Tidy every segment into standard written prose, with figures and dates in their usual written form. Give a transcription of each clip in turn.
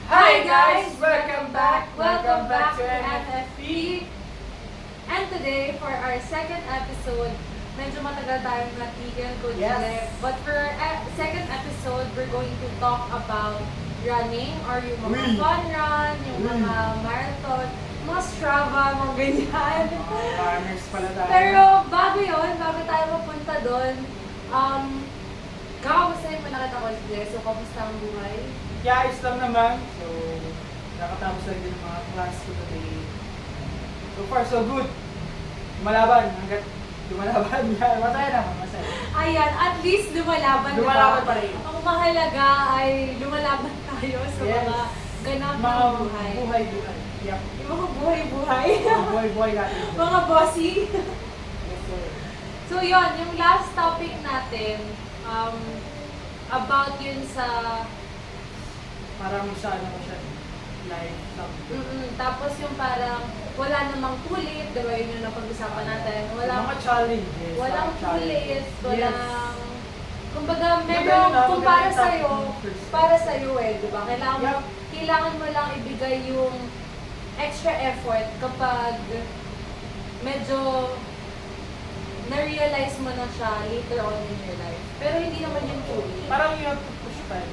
Hi guys! Welcome back! Welcome back to NFP. And today, for our second episode, medyo matagal tayong natigil, Coach Yes. Lep. But for our second episode, we're going to talk about running or yung mga Uy. fun run, yung Uy. mga marathon, mga Strava, mga ganyan. Runners pala tayo. Pero bago tayo mapunta doon, kakamusta yung nakita ko, so kamusta ang buhay? Yeah, ayos lang naman. So, nakatapos lang din ang mga class ko today. So far, so good. Lumalaban. Hanggat lumalaban yan. Masaya naman, masaya. Ayan, at least lumalaban, Lumalaban diba? pa rin. Ang mahalaga ay lumalaban tayo sa Yes. mga ganap Mga ng buhay. buhay-buhay. Yep. Yung mga buhay-buhay. Mga buhay-buhay natin. mga bossy. Yes, sir. So yon, yung last topic natin, about yun sa, Parang sa ano ko siya, live something. tapos yung parang wala namang kulit, diba yun yung napag-usapan natin. Mga challenges. Walang mga challenges. kulit, walang, kumbaga, Maganda, meron, kung para maganda sa'yo, yung para sa'yo di ba? Yup. Kailangan mo lang ibigay yung extra effort kapag medyo na-realize mo na siya later on in your life. Pero hindi naman yung kulit. Parang you have to push pa rin.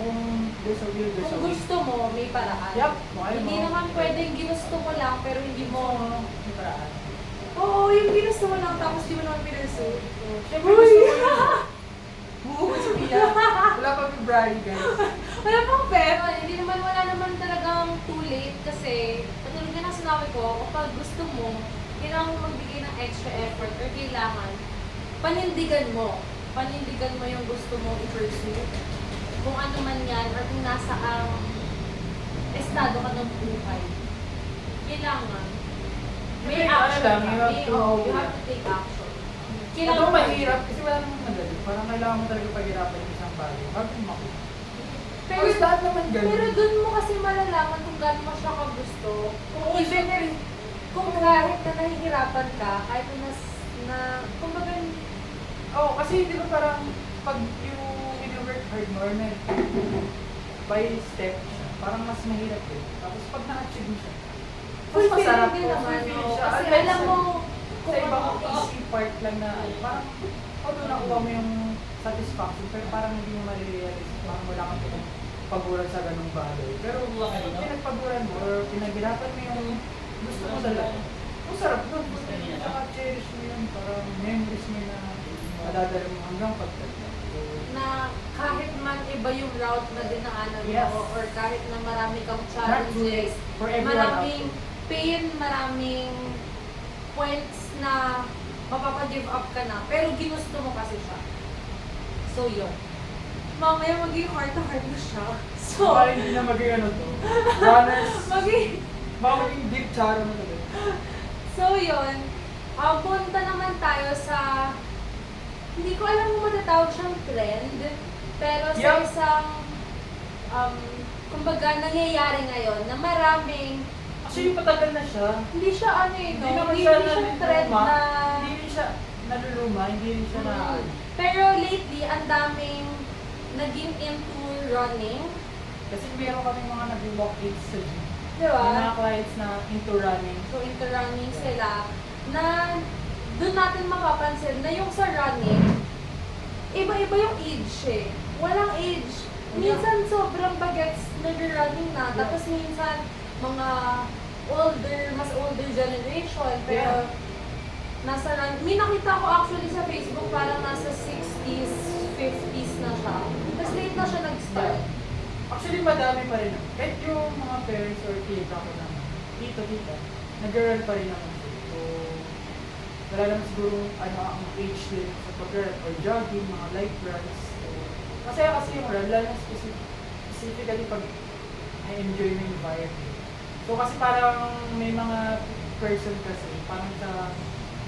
Kung there's a will, there's a Kung way. gusto mo, may paraan. Yup. Kung Hindi mo. naman pwedeng ginusto mo lang, pero hindi mo... May paraan. Oo, yung ginusto mo lang, tapos di mo naman pinursuit. Siyempre gusto ko yun. Sabihan. Wala pa February, guys. Wala pang pero, wala naman talagang too late kasi katulad nga ng sinabi ko, kapag gusto mo, kailangan mo magbigay ng extra effort or kailangan panindigan mo yung gusto mo i-pursue. Kung ano man yan or kung nasa ang estado ka ng buhay. Kailangan may Kasi action ano lang, ka. You have to take action. Ito mahirap kasi wala namang madali. Parang kailangan mo talaga paghirapan yung isang bagay. Bago makuha. Pero, Tapos lahat naman ganun. pero dun mo kasi malalaman kung gaano mo siya kagusto. Kung Oo, even syempre. kung kahit na nahihirapan ka, kahit na kumbaga, Oo, kasi di ba parang pag you work hard more na by step siya, parang mas mahirap eh. Tapos pag na-achieve mo siya, mas fulfilling masarap din po, naman. fulfilling No? siya. Kasi Unlike alam mo sa kung ibang ano easy part lang na parang although nakuha mo yung satisfaction, pero parang hindi mo marirealize, parang wala kang pinagpaguran sa ganung bagay. Pero pag pinagpaguran mo or pinaghirapan mo yung gusto mo talaga, ang sarap nun. Saka-cherish mo yun, parang memories mo na madadala mo hanggang pagtanda. na kahit man iba yung route na dinaanan Yes. mo or kahit na marami kang Not challenges, for everyone maraming out pain, maraming points na mapapa-give up ka na, pero ginusto mo kasi siya. So yun. Mamaya maging heart to heart mo siya. So, Baka hindi na maging ano to. Runners, maging baka maging deep charo na to. So yun, punta naman tayo sa, hindi ko alam kung matatawag siyang trend, pero sa Yup. isang, kumbaga nangyayari ngayon na maraming, Actually, patagal na siya. hindi siya ano eh, no? Hindi naman Hindi siya siya trend naluluma. na, Hindi rin siya naluluma, hindi rin siya na... pero lately, ang daming naging into running, Kasi meron kami mga nag-walk-ins sa gym. di ba? May mga clients na into running. So, into running sila, na doon natin mapapansin na yung sa running, iba-iba yung age eh. Walang age. Minsan sobrang bagets nag-running na, tapos minsan mga mas older generation, pero nasa run. May nakita ko actually sa Facebook, parang nasa 60s, 50s na siya. Tapos late na siya nag-start. Actually, madami pa rin. Kahit yung mga parents or tita ko naman, tita, nag-run pa rin naman. So, wala naman siguro ang age limit sa pag-run or jogging, mga light runs. So, masaya kasi yung run, lalo na specifically pag I-enjoy mo yung environment. So, kasi parang may mga person kasi, parang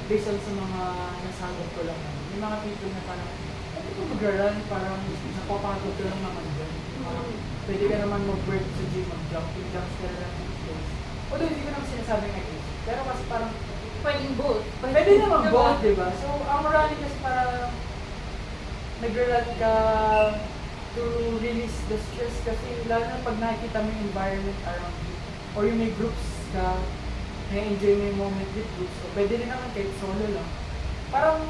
based on sa mga nasagap ko lang, may mga people na parang, ano ito mag-run, parang napapagod ko lang naman dyan. Parang, pwede ka naman mag-work sa gym, mag-jumping jumps ka lang sa place. Although hindi ko naman sinasabing against. Pero kasi parang, Pwedeng both. pwede naman both, diba? So, ang running kasi parang, nag-run ka to release the stress kasi lalo na pag nakikita mo yung environment around you or yung may groups ka, na-enjoy mo yung moment with groups. So, pwede rin naman kahit solo lang. Parang,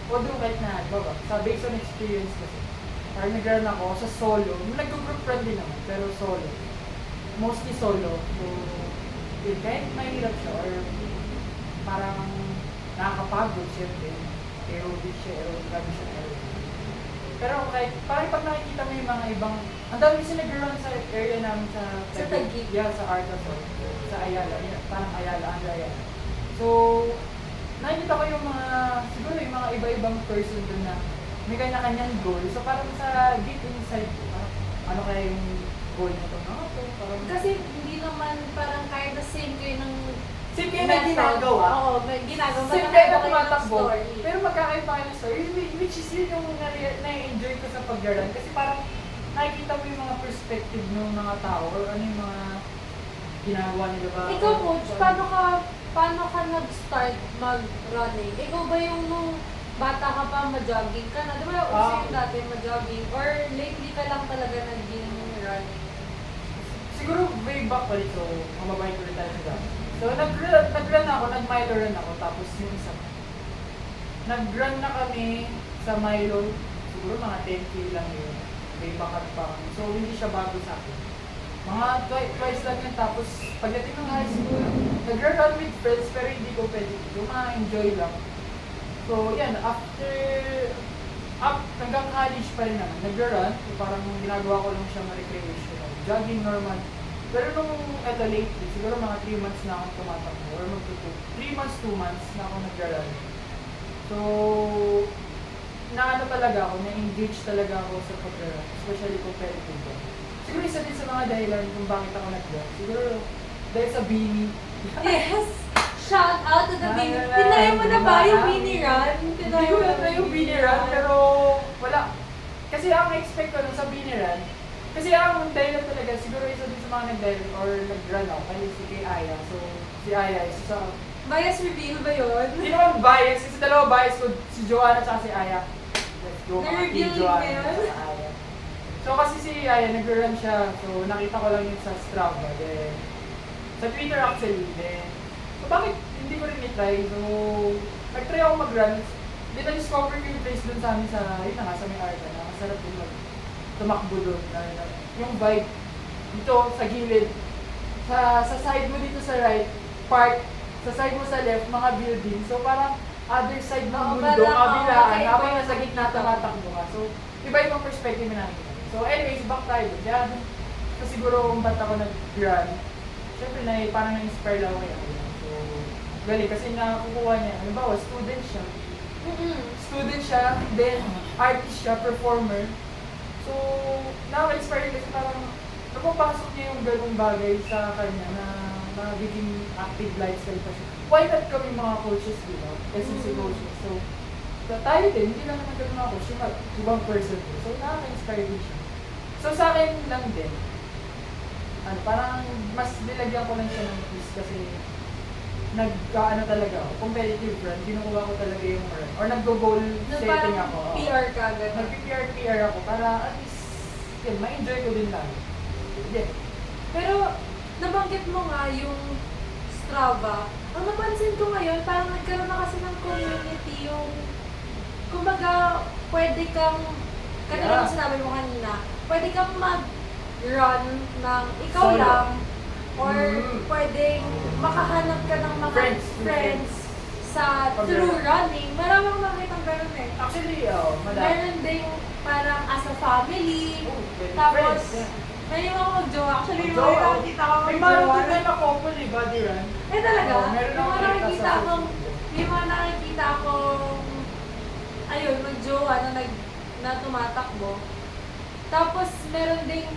although kahit na, baba, sa based on experience kasi, parang nag-run ako sa solo, nag-group run din naman, pero solo. Mostly solo. So, yun, kahit mahirap siya or parang nakakapagod, syempre. Aerobic siya, grabe siya aerobic. Pero kahit, parang pag nakikita mo yung mga ibang, ang dami kasi nag-run sa area namin sa Taguig. Yeah, sa Arkansas. Sa Ayala. Parang Ayala, Andra Ayala. So, nakikita ko yung mga, siguro yung mga iba-ibang person dun na may kanya-kanyang goal. So, parang sa deep inside ko, parang, ano kaya yung goal na to? Parang, Kasi hindi naman parang kahit the same kayo ng same kayo na ginagawa. Oo, may ginagawa. Same Magkakaiba kayo na kayo ng tumatakbo. story. Pero magkakaiba kayo ng story. Which is yun yung na-enjoy ko sa pag-run. Kasi parang nakikita mo yung mga perspective ng mga tao or ano yung mga ginagawa nila ba. Ikaw, coach, paano ka nag-start mag-running? Ikaw ba yung nung bata ka pa, ma-jogging ka na? Di ba uso yung dati ma-jogging? Or lately ka lang talaga naging running? Siguro way back pa rin, so mababahin ko rin tayo sa dami. So nag-run ako, nag-Milo run ako, tapos yung isa. Nag-run na kami sa Milo, siguro mga 10K lang yun. Way back at pa kami. So hindi siya bago sa akin. Mga twice lang yun, tapos pagdating ng high school, nag-run with friends pero hindi ko pwede. Yung mga enjoy lang. So yan, after hanggang college pa rin naman, nag-run. So, parang ginagawa ko lang siya recreational. Jogging normal. Pero nung eto lately, siguro mga 3 months na akong tumatakbo or magtuto. 3 months, 2 months na ako nag-run. So, naano talaga ako, na-engage talaga ako sa pag-run. Especially competitive run. Siguro isa din sa mga dahilan kung bakit ako nag-run. Siguro dahil sa Beanie. Yes! Shout out to the Beanie. Tinry mo na ba yung Beanie Run? Hindi ko na yung Beanie Run, pero wala. Kasi ang expect ko nun sa Beanie Run, kasi ang dahilan talaga, siguro isa din sa mga nag-dahilan or nag-run ako, kasi si kay Aya. So, si Aya, isa sa... Bias reveal ba yun? Hindi naman bias, kasi dalawa bias ko, si Joanna at si Aya. Let's go, mga Na-reveal kay Joanna mo yun? at Aya. So, kasi si Aya, nag-run siya, so nakita ko lang yun sa Strava, then sa Twitter actually, then so bakit hindi ko rin i-try? So, nag-try ako mag-run. Then na-discover ko yung place dun sa amin sa, yun na nga, sa may Arca, na masarap din tumakbo dun. Yung vibe dito sa gilid, sa side mo dito sa right, park, sa side mo sa left, mga building. So parang other side ng Oo, mundo, parang, kabilaan, okay, habang okay. nasa gitna tumatakbo ka. So, iba-ibang perspective na nakikita. So anyways, back tayo dun. Kaya so, siguro kung ba't ako nag-run, syempre parang na-inspire lang ako kaya. So, galing kasi nakukuha niya. Halimbawa, student siya. Student siya, then artist siya, performer. So, nakaka-inspire kasi parang napapasok niya yung ganung bagay sa kanya na magiging active lifestyle pa siya. Why not kami mga coaches, di ba? SEC coaches. So, tayo din, hindi lang naman kami mga coach, yung ibang person din. So, nakaka-inspire din siya. So, sa akin lang din, parang mas nilagyan ko lang siya ng twist kasi talaga ako, competitive run, kinukuha ko talaga yung run. Or nag-goal setting ako. PR ka, gano'n. Nag-PR ako para at least, yun, ma-enjoy ko din lang. Yeah. Pero, nabanggit mo nga yung Strava. Ang napansin ko ngayon, parang nagkaroon na kasi ng community yung, kumbaga, pwede kang, kanina Yeah. sinabi mo kanina, pwede kang mag-run ng ikaw Solo. lang, or pwedeng makahanap ka ng mga Friends. sa Pag- through running. Marami akong nakitang ganun eh. Actually, madami. Meron ding parang as a family, Oh, pwede tapos friends, yeah. may mga mag-jowa. Actually, may Mag-jowa. mga nakikita ko May mag-jowa. mga tunay na couple, eh, body run. Eh talaga? Oo, meron May akong mga nakita nakikita sa akong, social media. may mga nakikita akong, ayun, mag-jowa na tumatakbo. Tapos meron ding,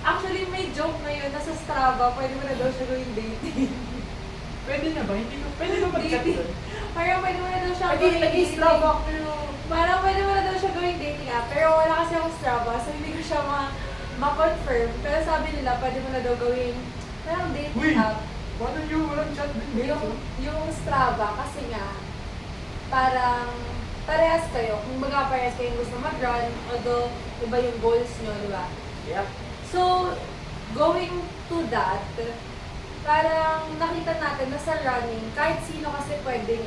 actually may joke ngayon na sa Strava, pwede mo na daw siya gawing dating. Pwede na ba? Hindi ko, pwede ba mag-chat Dating. doon? Parang pwede mo na daw siya Lagi, lagi Strava, pero... Parang pwede mo na daw siya gawing dating app. Pero wala kasi akong Strava, so hindi ko siya ma-confirm. Pero sabi nila, pwede mo na daw gawing parang dating Uy! app. Paano yung walang chat din? Yung Strava kasi nga, parang parehas kayo. Kung baga parehas kayong gusto mag-run, although iba yung goals nyo, di ba? Yeah. So, going to that, parang nakita natin na sa running, kahit sino kasi pwedeng,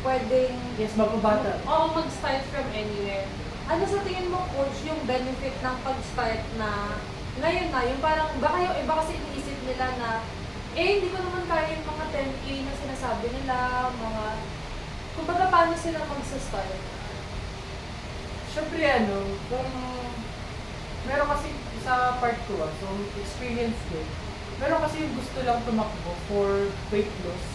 pwedeng, Yes, mapabata. oo, mag-start from anywhere. Ano sa tingin mo, coach, yung benefit ng pag-start na ngayon na, yung parang, baka yung iba kasi iniisip nila na, hindi ko naman kaya yung mga 10K na sinasabi nila, kumbaga paano sila mag-start? Siyempre kung meron kasi sa part ko, so experience din. Meron kasi yung gusto lang tumakbo for weight loss.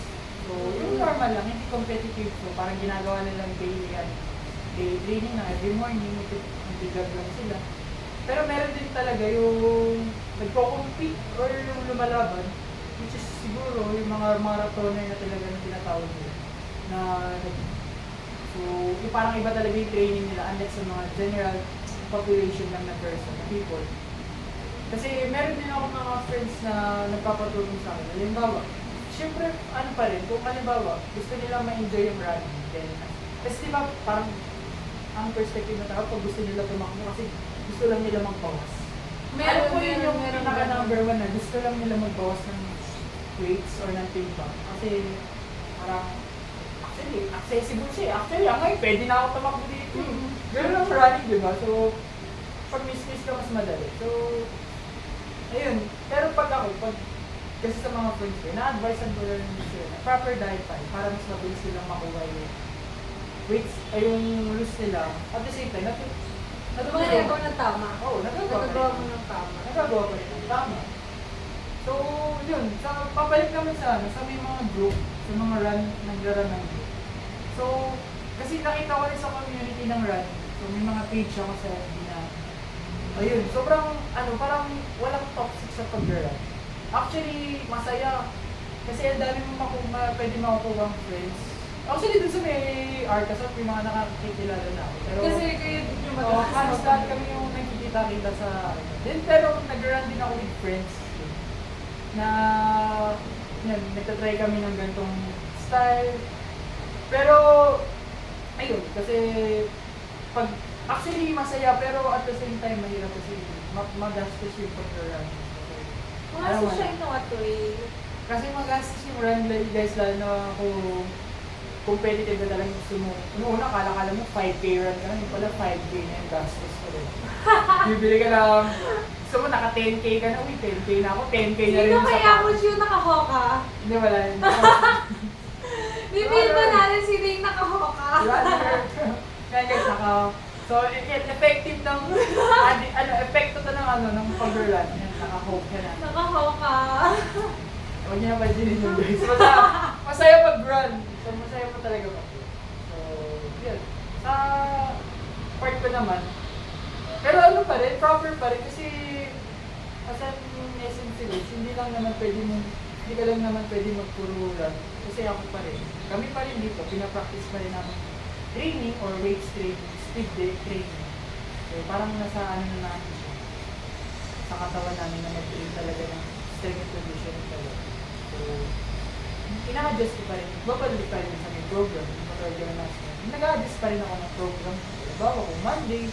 So, yung normal lang, hindi competitive. So, parang ginagawa nilang daily training na every morning, nagbibigat lang sila. Pero meron din talaga yung nagko-compete or yung lumalaban, which is siguro yung mga marathoner na talaga na tinatawag nila. So, yung parang iba talaga yung training nila unlike sa mga general population lang na person, na people. Kasi meron din ako mga friends na nagpapatulong sa akin. Halimbawa, syempre, pa rin, kung halimbawa, gusto nila ma-enjoy yung running. Then, kasi diba, parang, ang perspective na tao, pag gusto nila tumakbo kasi gusto lang nila magbawas. Alam ko yun yung pinaka-number one na gusto lang nila magbawas ng weights or ng timbang. Kasi, parang, actually, accessible siya. Actually, pwede na ako tumakbo dito. Ganun ang running, diba? So, pag miss-miss ka, mas madali. So, ayun. Pero kasi sa mga friends ko, na-advise ko rin sila na proper diet plan para mas mabilis silang makuha yung weights, ay yung loose nila. At the same time, Nagagawa ng tama. Oo, Nagagawa mo ng tama. Nagagawa ko rin ng tama. So, yun. Pabalik naman sa may mga group, sa mga nagra-run ng group. So, kasi nakita ko rin sa community ng running. So, may mga page ako sa FB na, ayun, sobrang, parang walang toxic sa pag-run. Actually, masaya. Kasi ang dami mo pwede makukuha ang friends. Actually, dun sa may Arcasot, may mga nakakikilala na ako. Pero, Kasi kayo din yung oo, constant kami yung nakikita-kita sa, pero nag-run din ako with friends. Na, yan, nagtatry kami ng ganitong style. Pero, ayun, kasi, actually masaya, pero at the same time, mahirap kasi magastos yung pag-run. Mga siya in what way? Kasi magastos yung run, guys, lalo na kung competitive na talagang gusto mo. Una, kala mo 5K run ka, yung pala 5K na yung gastos ko rin. Bibili ka lang, gusto mo naka 10K ka na, 10K na ako, 10K na rin. Sino kaya ako yung naka-hoka? Hindi, wala yun. Bibili ba natin sino yung naka-hoka? Kaya guys, so, effective ng, epekto to ng pag-run. Yan, naka-hope ka na. Naka-hoka. Huwag niyo na pansinin yun, guys. Masaya mag-run. So, masaya mo talaga mag-run. So, yun. Sa part ko naman, pero pa rin, proper pa rin. Kasi, as an essence guys, hindi ka lang naman pwede magpuro run. Kasi ako pa rin. Kami pa rin dito, pinapractice pa rin namin training or weights training, speed training. So, parang nasa na natin siya. Sa katawan namin na mag-train talaga ng strength and conditioning talaga. So, ina-adjust ko pa rin. Babalik pa rin sa may program. Nag-a-adjust pa rin ako ng program. Bawa kung Monday,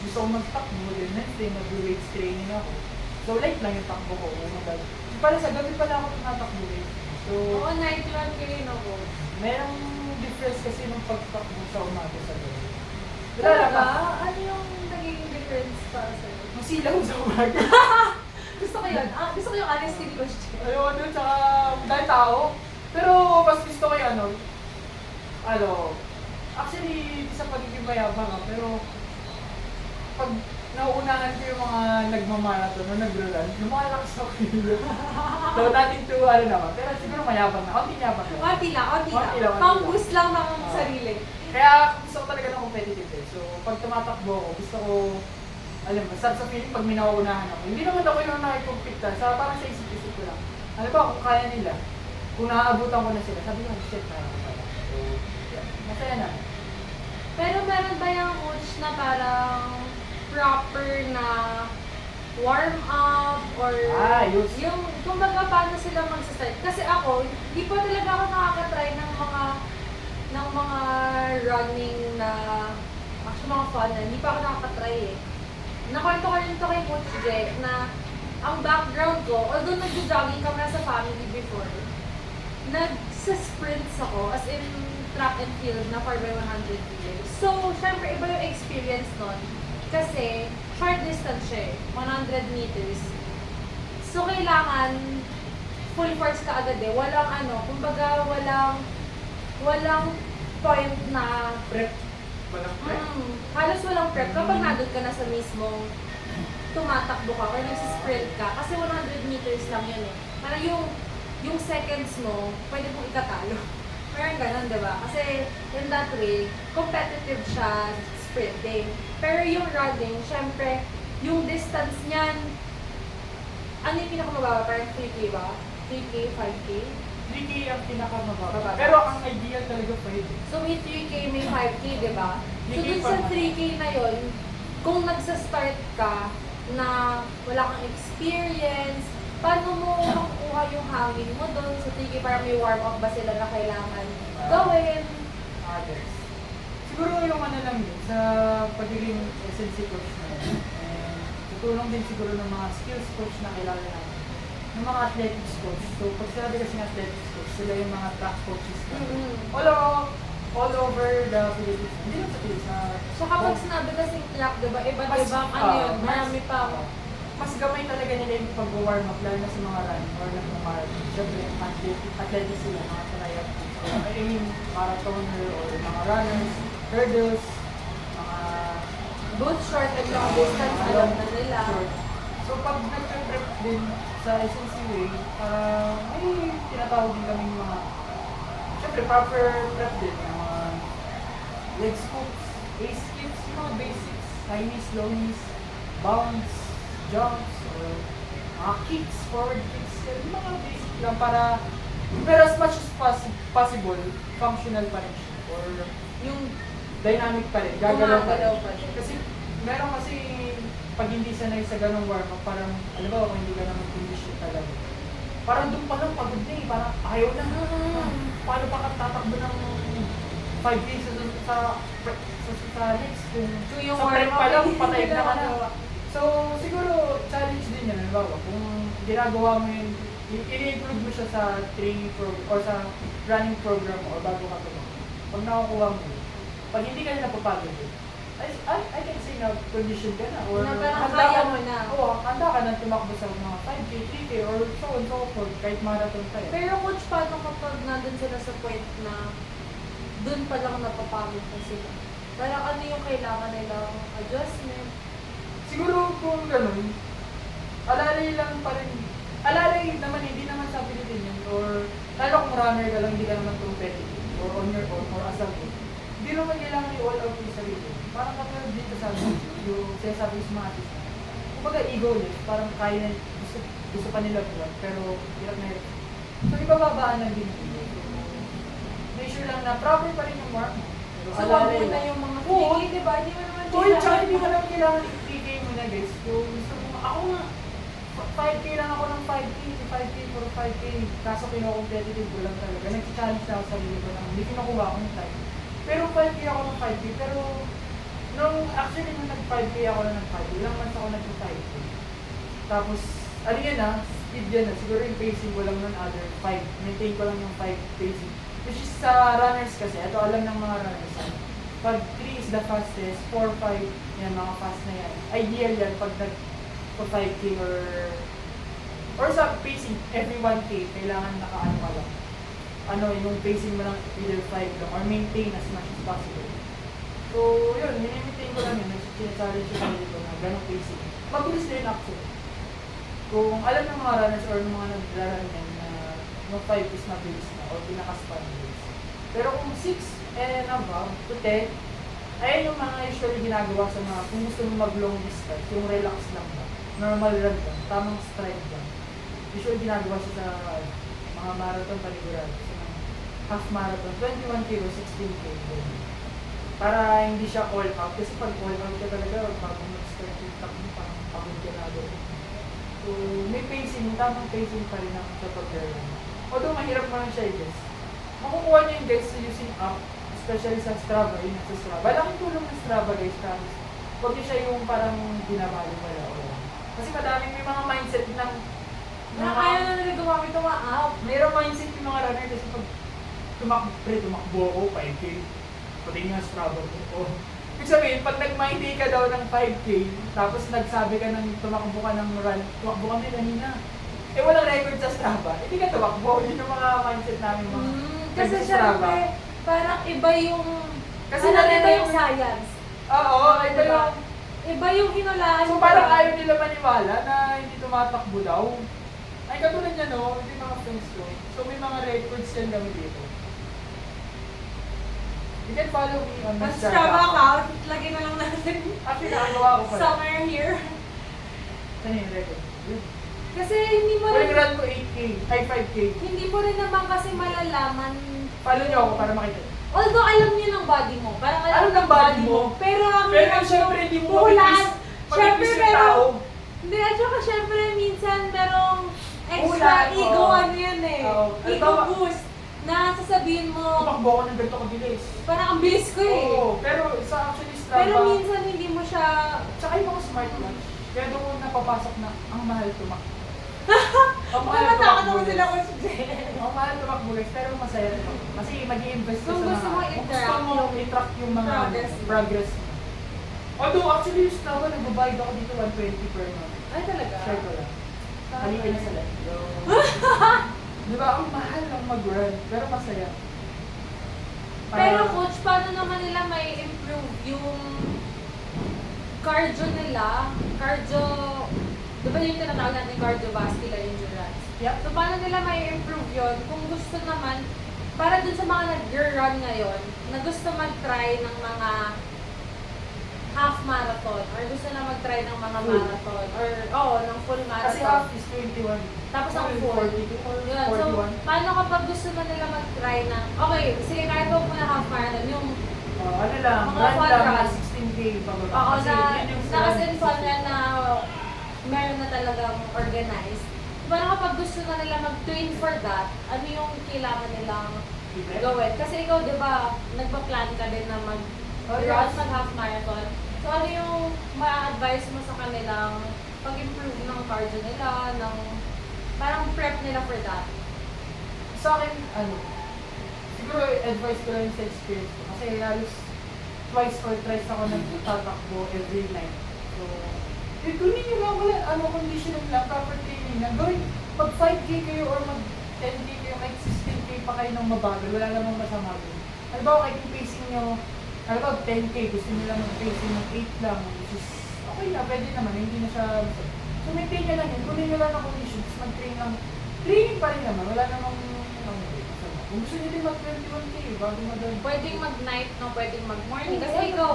gusto ko magtakbo, then Wednesday, mag-weights training ako. So, light lang yung takbo ko. Para sa gabi pala ako tumatakbo eh. So, Oo, night run kayo, no, coach? merong difference kasi nung pagtakbo sa umaga sa gabi. Talaga? Ano yung naging difference para sa'yo? Masilaw sa umaga. Gusto ko yun. Gusto ko yung honesty ni Coach Chen. Ayun, yun, tsaka dahil tao. Pero mas gusto ko yung actually, sa pagiging mayabang pero pag nauunahan ko yung mga nagmamarathon o nag-run, lumalakas ako yun. So, nothing to, naman. Pero siguro mayabang na. Konti yabang na. Konti Konti lang. lang. Pang-boost lang ng sarili. Kaya gusto ko talaga ng competitive eh. So, pag tumatakbo ako, gusto ko, start sa feeling pag may nauunahan ako. Hindi naman ako yung nakikompete sa parang sa isip-isip ko lang. Ano ba, kung kaya nila, kung naaabutan ko na sila, sabi ko, shit, kaya ko pala. So, yeah, masaya na. Pero meron ba yung coach na parang proper na warm up or Yun. yung kumbaga paano sila mag-start? Kasi ako, hindi pa talaga ako nakaka-try ng mga ng mga running na, actually mga fun na, hindi pa ako nakakatry eh. Nakwento ko rin to kay Coach Jack na ang background ko, although nag-jogging kami na sa family before, nag-sprints ako, as in track and field na 4x100 meters. So, syempre, iba yung experience nun. Kasi, short distance siya eh, 100 meters. So, kailangan full force ka agad eh. Walang kumbaga walang point na Prep. Walang prep. halos walang prep. Kapag nandun ka na sa mismong tumatakbo ka or nagsisprint ka, kasi 100 meters lang yun eh. Parang yung seconds mo, pwede mong ikatalo. Parang ganun, di ba? Kasi in that way, competitive siya sprinting. Pero yung running, syempre, yung distance niyan, ano yung pinakamababa? Parang 3K ba? 3K, 5K? 3K ang pinakamababa. Bababa. Pero ang ideal talaga 5. So may 3K, may 5K, di ba? So 3K dun pa sa naman. 3K na yon, kung nagsa-start ka na wala kang experience, paano mo makukuha yung hangin mo doon sa 3K? Para may warm-up ba sila na kailangan gawin? Others. Siguro yung lang yun, sa pagiging SNC coach na yun. And tutulong din siguro ng mga skills coach na kailangan natin. Ng mga athletics coach. So pag sinabi kasi ng athletics coach, sila yung mga track coaches na. All over the Philippines. Hindi lang sa Philippines. So kapag sinabi kasing track, diba, iba-ibang yun, marami pa ako. Mas gamay talaga nila yung pag-warm up, lalo na sa mga run or nag-marathon. Siyempre, athletics sila, mga triathletes. I mean, marathoner or mga runners, hurdles, mga Both short and long distance, alam na nila. short. So pag nag-prep din sa SNC way, may tinatawag din kami mga, siyempre proper prep din, mga leg scoops, ace skips, yung mga basics, high knees, low knees, bounce, jumps, or mga kicks, forward kicks, yung mga basic lang para, pero as much as possible, functional pa rin siya, or yung dynamic pa rin, gagalaw pa rin. Gumagalaw pa rin. Kasi meron kasi pag hindi sanay sa ganong warm-up, parang, alam ba, kung hindi ka naman condition talaga, parang doon pa lang pagod na eh, parang ayaw na. Paano pa ka tatakbo ng 5 days sa next? Kung yung Sa prep warm-up, pa lang, hindi patay ka na ka na. nagawa. So, siguro, challenge din yan, halimbawa, kung ginagawa mo yun, i-include mo siya sa training program, or sa running program mo, or bago ka tumakbo. Pag nakukuha mo yun, pag hindi ka na napapagod yun, I can say na condition ka na, or Na parang handa kaya ka- mo na. Oo, handa ka na tumakbo sa mga 5K, 3K, or so on so forth, kahit marathon tayo. Pero coach, paano kapag nandun sila sa point na dun pa lang napapagod na sila? Parang ano yung kailangan nilang adjustment? Siguro kung ganun, alalay lang pa rin. Alalay naman, hindi naman sa pilitin yun. Or, lalo kung runner ka lang, hindi ka naman competitive. Or on your own, or as a group. Hindi naman kailangan i-all out yung sarili. Parang kapag dito sa yung sinasabi sa mga artist. Kumbaga ego lift, parang kaya na, gusto pa nila buwan, pero hirap na hirap. So, ibababaan lang din yung ego. Make sure lang na proper pa rin yung mark mo. Pero So, wag alalay mo na lang. yung mga Oo. free, di ba? Hindi mo naman Uy, tsaka hindi mo naman kailangan i-3K mo na guys. Kung gusto mo, ako nga, 5K lang ako ng 5K, 5K for 5K. Kaso kino-competitive ko lang talaga. Nag-challenge na ako sa sarili ko na hindi kinukuha akong time. Pero 5K ako ng 5K. Pero, actually, nung nag-5K ako lang ng 5K, ilang months ako nag-5K. Tapos, ano yan speed yan Siguro yung pacing ko lang ng other 5. Maintain ko lang yung 5 pacing. Which is sa runners kasi, ito alam ng mga runners. Pag 3 is the fastest, 4, 5, yan, mga fast na yan. Ideal yan pag nag-5K or sa pacing, every 1K, kailangan naka-ano ka lang. Yung pacing mo ng either 5 lang or maintain as much as possible. So, yun, minimaintain ko lang yun. Challenge ko sarili ko na ganong pacing. Mabilis din actually. Kung alam ng mga runners or ng mga naglaran yan na yung 5 is mabilis na or pinaka-span mabilis. Pero kung 6 and above to 10, ayan yung mga usually ginagawa sa mga kung gusto mo mag-long distance, yung relax lang ba, normal run lang, tamang stride lang. Usually ginagawa siya sa mga marathon paniguran, sa mga half marathon, 21K o 16K. Para hindi siya all out, kasi pag all out ka talaga, bago mag-start yung takbo, parang pagod ka na agad. So, may pacing, tamang pacing pa rin ako sa pag-run. Although mahirap mo lang siya guys. Makukuha niyo yung guys using up especially sa Strava, yun sa Strava. Malaking tulong ng Strava guys, promise. Huwag niyo siya yung parang binabali wala o. Kasi madaming may mga mindset ng Na kaya na nila gumamit ng mga app. mayroong mindset yung mga runner kasi pag tumakbo ako, 5K. Pati nga Strava ko. Oh. Ibig sabihin, pag nag-my day ka daw ng 5K, tapos nagsabi ka ng tumakbo ka ng run, tumakbo kami kanina. Eh walang record sa Strava, hindi ka tumakbo. Yun yung mga mindset namin mga Kasi nag-Strava. syempre, parang iba yung, Kasi ano, nalilay iba yung yung- science. Oo, iba Diba? yung... Iba yung hinulaan. So parang ayaw nila maniwala na hindi tumatakbo daw. Ay katulad niya no, hindi mga friends ko. So may mga records yan kami dito. You can follow me on my Ang Strava account, lagyan na lang natin. Actually, nakagawa ko pala. Somewhere here. Saan yung record? Yun. Kasi hindi mo Huling rin, run ko 8K, ay 5K. hindi mo rin naman kasi malalaman. Follow niyo ako para makita. Although alam niyo ng body mo, parang Alam ng body mo. Pero ang Pero hirap syempre, yung hindi mo hulaan. mag-ipis Syempre, yung pero, tao. hindi, at saka syempre, minsan merong extra Hulaan, ego, oo. ano yan eh. Oo. Ego Halimbawa, boost. Na sasabihin mo, Tumakbo ako ng ganito kabilis. parang ang bilis ko eh. Oo, pero sa actually Strava, Pero minsan hindi mo siya, tsaka yung mga smartwatch, kaya doon napapasok na ang mahal tumakbo. Ang mamatakot ako guys. sila ko si Jen. Ang mahal tumakbo guys, pero masaya rin ako. Kasi mag-i-invest ka Kung sa gusto mga, mo kung i-track gusto mo yung i-track yung mga progress mo. progress mo. Although actually yung Strava, nagbabayad ako dito 120 per month. Ay talaga? Share ko lang. Halika na sa live. Di ba, ang mahal ng mag-run, pero masaya. Pero coach, paano naman nila may improve yung cardio nila? Cardio, di ba yung tinatawag natin cardiovascular endurance? Yeah. So paano nila may improve yun? Kung gusto naman, para dun sa mga nag-run ngayon, na gusto mag-try ng mga half marathon or gusto na mag-try ng mga Full. marathon or ng full Kasi marathon. half is 21. Tapos ang full. 42 or Yun. So, 41. paano kapag gusto na nila mag-try ng, okay, sige, kahit huwag mo na half marathon, yung, Ano lang, Mga run fun lang, run. 16K pababa. oo, Kasi na, yun yung nakasinfon na meron na talagang organized. Paano kapag gusto na nila mag-train for that, ano yung kailangan nilang gawin? Kasi ikaw, di ba, nagpa-plan ka din na Oh, mag-run, yes. mag-half marathon. So, ano yung ma-advise mo sa kanilang pag-improve ng cardio nila, ng parang prep nila for that? Sa akin, siguro advice ko lang sa experience ko. Kasi halos twice or thrice ako nagtatakbo every night. So, kunin nyo lang wala, conditioning lang, proper training lang. Gawin, pag 5K kayo or mag 10K kayo, kahit 16K pa kayo ng mabagal, wala namang masama doon. Halimbawa, kahit yung pacing nyo, halimbawa 10K, gusto nyo lang mag-pacing ng 8 lang, which is okay na, pwede naman, hindi na siya masama. So, maintain nyo lang yun, kunin nyo lang ng condition, tapos mag-train lang. Training pa rin naman, wala namang masama. Kung gusto nyo din mag-21K, bago madal. Pwedeng mag-night, no? Pwedeng mag-morning. Kasi Oo. ikaw,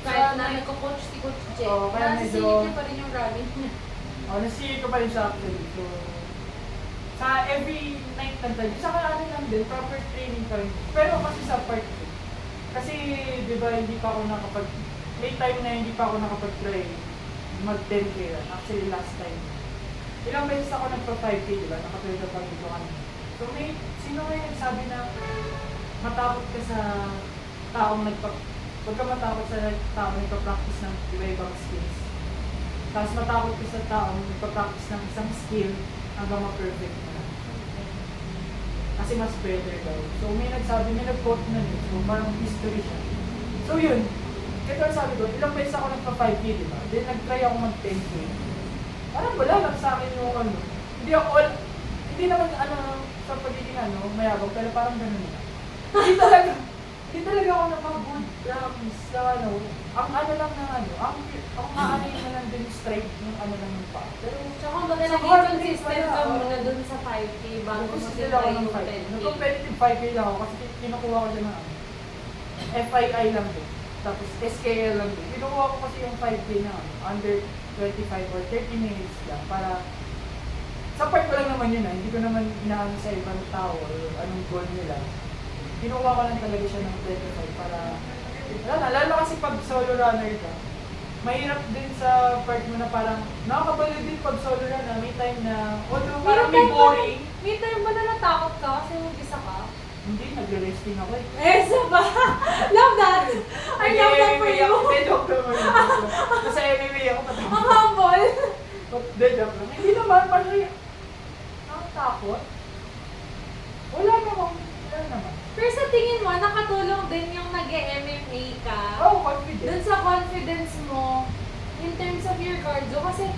kahit Sa na night. nagko-coach si Coach Jen, Oo, kaya nasisingit medyo- niya pa rin yung running niya. Nasingit ko pa rin siya actually. So, sa every night ng time, saka ano lang din, proper training pa rin. Pero kasi sa part ko, kasi di ba hindi pa ako may time na hindi pa ako nakapag-try mag-10K run. Actually last time. Ilang beses ako nagpa-5K, di ba? Nakatulad na pag dito kami. So sino may nagsabi na matakot ka sa taong huwag ka matakot sa taong nagpa-practice ng iba-ibang skills. Tapos matakot ka sa taong nagpa-practice ng isang skill hanggang ma-perfect mo na. Kasi mas better daw. So may nagsabi, may nag-quote na yun. So parang history siya. So yun, kaya sabi ko, ilang beses ako nagpa-5K, di ba? Then nag-try ako mag-10K. Parang wala lang sa akin yung hindi naman sa pagiging mayabang, pero parang ganun na. Hindi talaga ako napag-good promise sa ang lang ng ang aanin mo lang din straight yung lang ng pa. Pero Tsaka baga Sa naging hard consistent rate ka pala, muna oo. dun sa 5K bago mo gusto sila nila ako ng yung 5K. 10K. Nag-competitive 5K lang ako kasi kinukuha ko siya ng FII lang din. Tapos SKL lang din. Kinukuha ko kasi yung 5K na under 25 or 30 minutes lang para sa part ko lang naman yun hindi ko naman inaano sa ibang tao or anong goal nila. Kinukuha ko lang talaga siya ng 25 para lalo kasi pag solo runner ka, mahirap din sa part mo na parang nakakabalo din pag solo runner, may time na although parang may boring. May time ba na natakot ka kasi mag-isa ka? Hindi, nagre-resting ako eh. Isa ba? Love that! I love that for you! Hindi, joke naman. Nasa MMA ako Ang patapos. humble! Hindi, joke lang. Hindi naman, parang nakatakot. Wala naman. Pero sa tingin mo, nakatulong din yung nag-MMA ka Oh, confident. dun sa confidence mo in terms of your cardio. Kasi,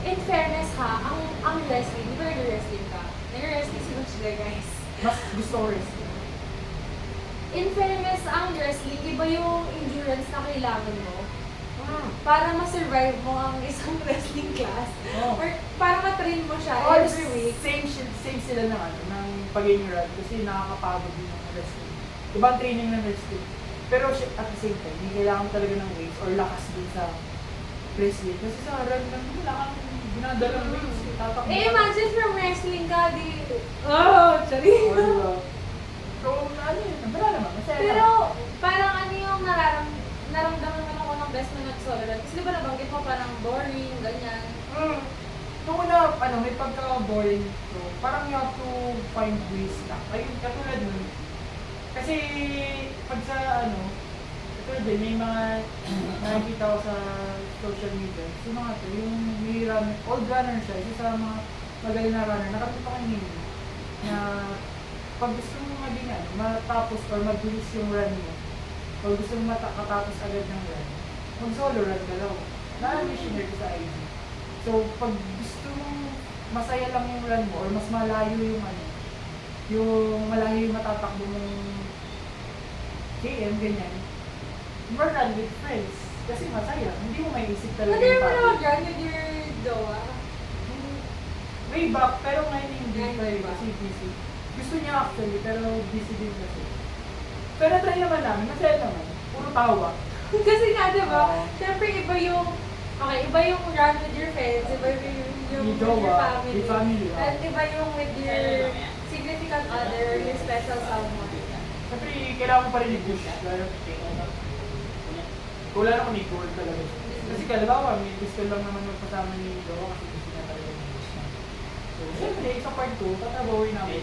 in fairness ha, ang wrestling, di ba nag-wrestling ka? Nag-wrestling si Butchda, guys. Mas gusto ko wrestling. In fairness, ang wrestling, iba yung endurance na kailangan mo para ma-survive mo ang isang wrestling class. Oh. Or para ma-train mo siya Oh, every week. same sila ng ng pagiging run kasi nakakapagod din ng wrestling. Ibang training ng wrestling. Pero at the same time, hindi kailangan talaga ng weights or lakas din sa wrestling. Kasi sa run lang, wala kang dinadalang weights. Tatakbo. Eh, imagine from wrestling ka, di... Oh, sorry. Oh, diba? So, ano yun, wala naman. Masaya Pero, lang. parang ano yung naramdaman mo nung unang best mo nag-solo run? Kasi di ba nabanggit mo parang boring, ganyan. Nung una, may pagka-boring to, parang you have to find ways na. Ay, katulad nun. Kasi, pag sa katulad din, may mga nakikita ko sa social media, yung mga to, yung may runner, old runner siya, isa sa mga magaling na runner, nakatupa kay Nini, na pag gusto mo maging matapos or mabilis yung run mo, o gusto mo makatapos agad ng run, mag-solo run ka lang. Na-missionary ko sa IG. So, pag gusto mong masaya lang yung run mo or mas malayo yung malayo yung matatakbo mong KM, ganyan, more run with friends. Kasi masaya. Hindi mo maiisip talaga Hindi mo pagod. na mag-run with your jowa. Way back, pero ngayon hindi Ngayon pa way back. kasi busy. Gusto niya actually, pero busy din kasi. Pero try naman namin, masaya naman. Puro tawa. Kasi nga, di ba? Oo. Siyempre, iba yung run with your friends, iba yung Yung with your jowa, family. yung family, oo. And iba yung with your significant other or your special someone. Siyempre, kailangan mo pa rin i-push. Wala na kung i-goal talaga siya. Kasi kalabawa, may gusto lang naman magpasama ni Jowa kasi gusto niya talaga yung push niya. So, siyempre, sa part 2, tatabawin namin.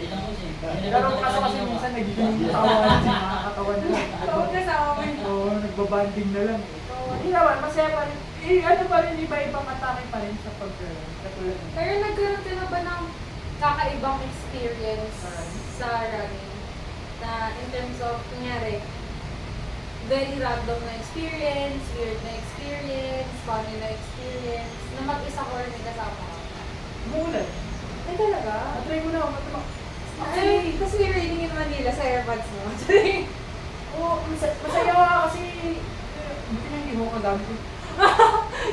Pero kaso kasi minsan nagiging tawanan sa mga katawan na lang. Tawag kasama mo yun. Oo, nagbabanding na lang. So, hindi naman, masaya pa rin. Ano pa rin, iba-ibang atake pa rin sa katulad ng Pero nagkaroon ka na ba ng kakaibang experience sa running? Na in terms of, kunyari, very random na experience, weird na experience, funny na experience, na mag-isa ko or may kasama ka? umuulan. Ay, talaga? Matry mo na, matulak. Ay, kasi may raining in Manila sa airpods mo. Oo, masaya ka kasi buti na hindi mo kagamit yun.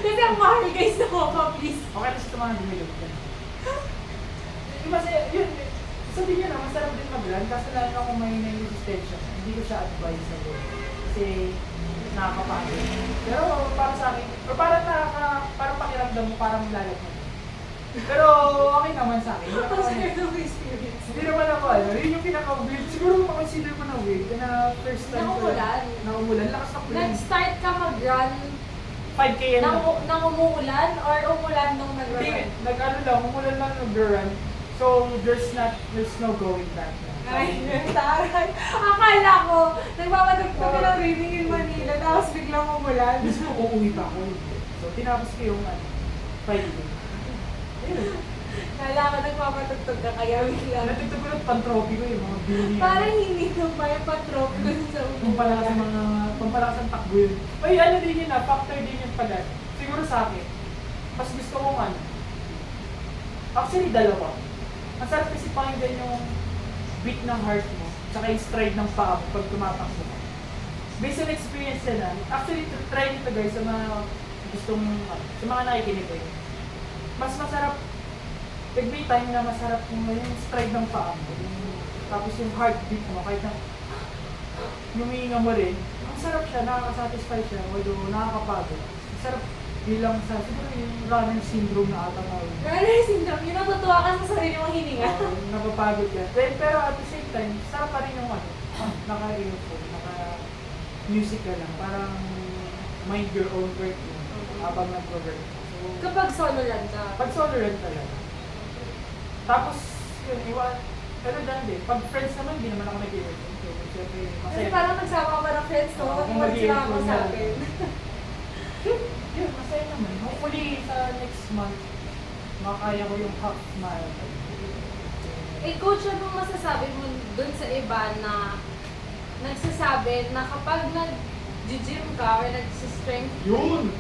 Kasi ang mahal guys na mo, please. Okay na sa mga dumilog yan. Masaya, yun, sabi niya na, masarap din mag-run, kaso lalo na kung may resistensya, hindi ko siya advisable. Kasi nakakapagod. Pero para sa akin, o parang pakiramdam mo, parang lalat mo. Pero okay naman sa akin. Ang scared of experience. Hindi naman ako, yun yung pinaka-weird. Siguro makonsider mo na weird, na first time ko. Naumulan? Naumulan, lakas ng ulan. Nag-start ka mag-run 5 km na. nang umuulan or umulan nung Hindi, nag-run? umulan lang nag-run. So, there's no going back na. Ay, taray. Akala ko, nagpapadagdag ng raining in Manila, tapos biglang umulan. Gusto ko uuwi pa ako. So, tinapos ko yung 5 km. Ayun. Akala ko nagpapadagdag ka kaya biglang. Natugtog ko ng pantropy ko yung mga billion. Parang hindi nung may patrop dun sa Pampalakas ang pampalakas ang takbo yun. Ay, ano din yun factor din yun pala. Siguro sa akin, mas gusto kong actually dalawa. Ang sarap kasi pakinggan yung beat ng heart mo, tsaka yung stride ng paa mo pag tumatakbo mo. Based on experience na, actually try nito guys sa mga gustong, sa mga nakikinig ko. Mas masarap, pag may time na masarap yung stride ng paa mo, tapos yung heartbeat mo, kahit na humihinga mo rin, ang sarap siya, nakaka-satisfy siya, although nakakapagod. Ang sarap bilang sa, siguro yung runner syndrome na ata tawag. Runner syndrome, yung natutuwa ka sa sarili mong hininga. Napapagod ka. Pero at the same time, sarap pa rin yung naka-earphone, naka-music ka lang, parang mind your own work yun, habang nag-work. So, Kapag solo run ka. pag solo run talaga. Tapos, yun, Pero dahil din, pag friends naman, hindi naman ako nag-i-workout. So, syempre, Kasi masaya. parang nagsama ka ng friends, no? Oo, Huwag kung mo sila mag-i-earphone ako na. sa akin. Yun, masaya naman. Hopefully, sa next month, makakaya ko yung half marathon. Eh, coach, anong masasabi mo dun sa iba na nagsasabi na kapag nag-gym ka or nag-strength Yun!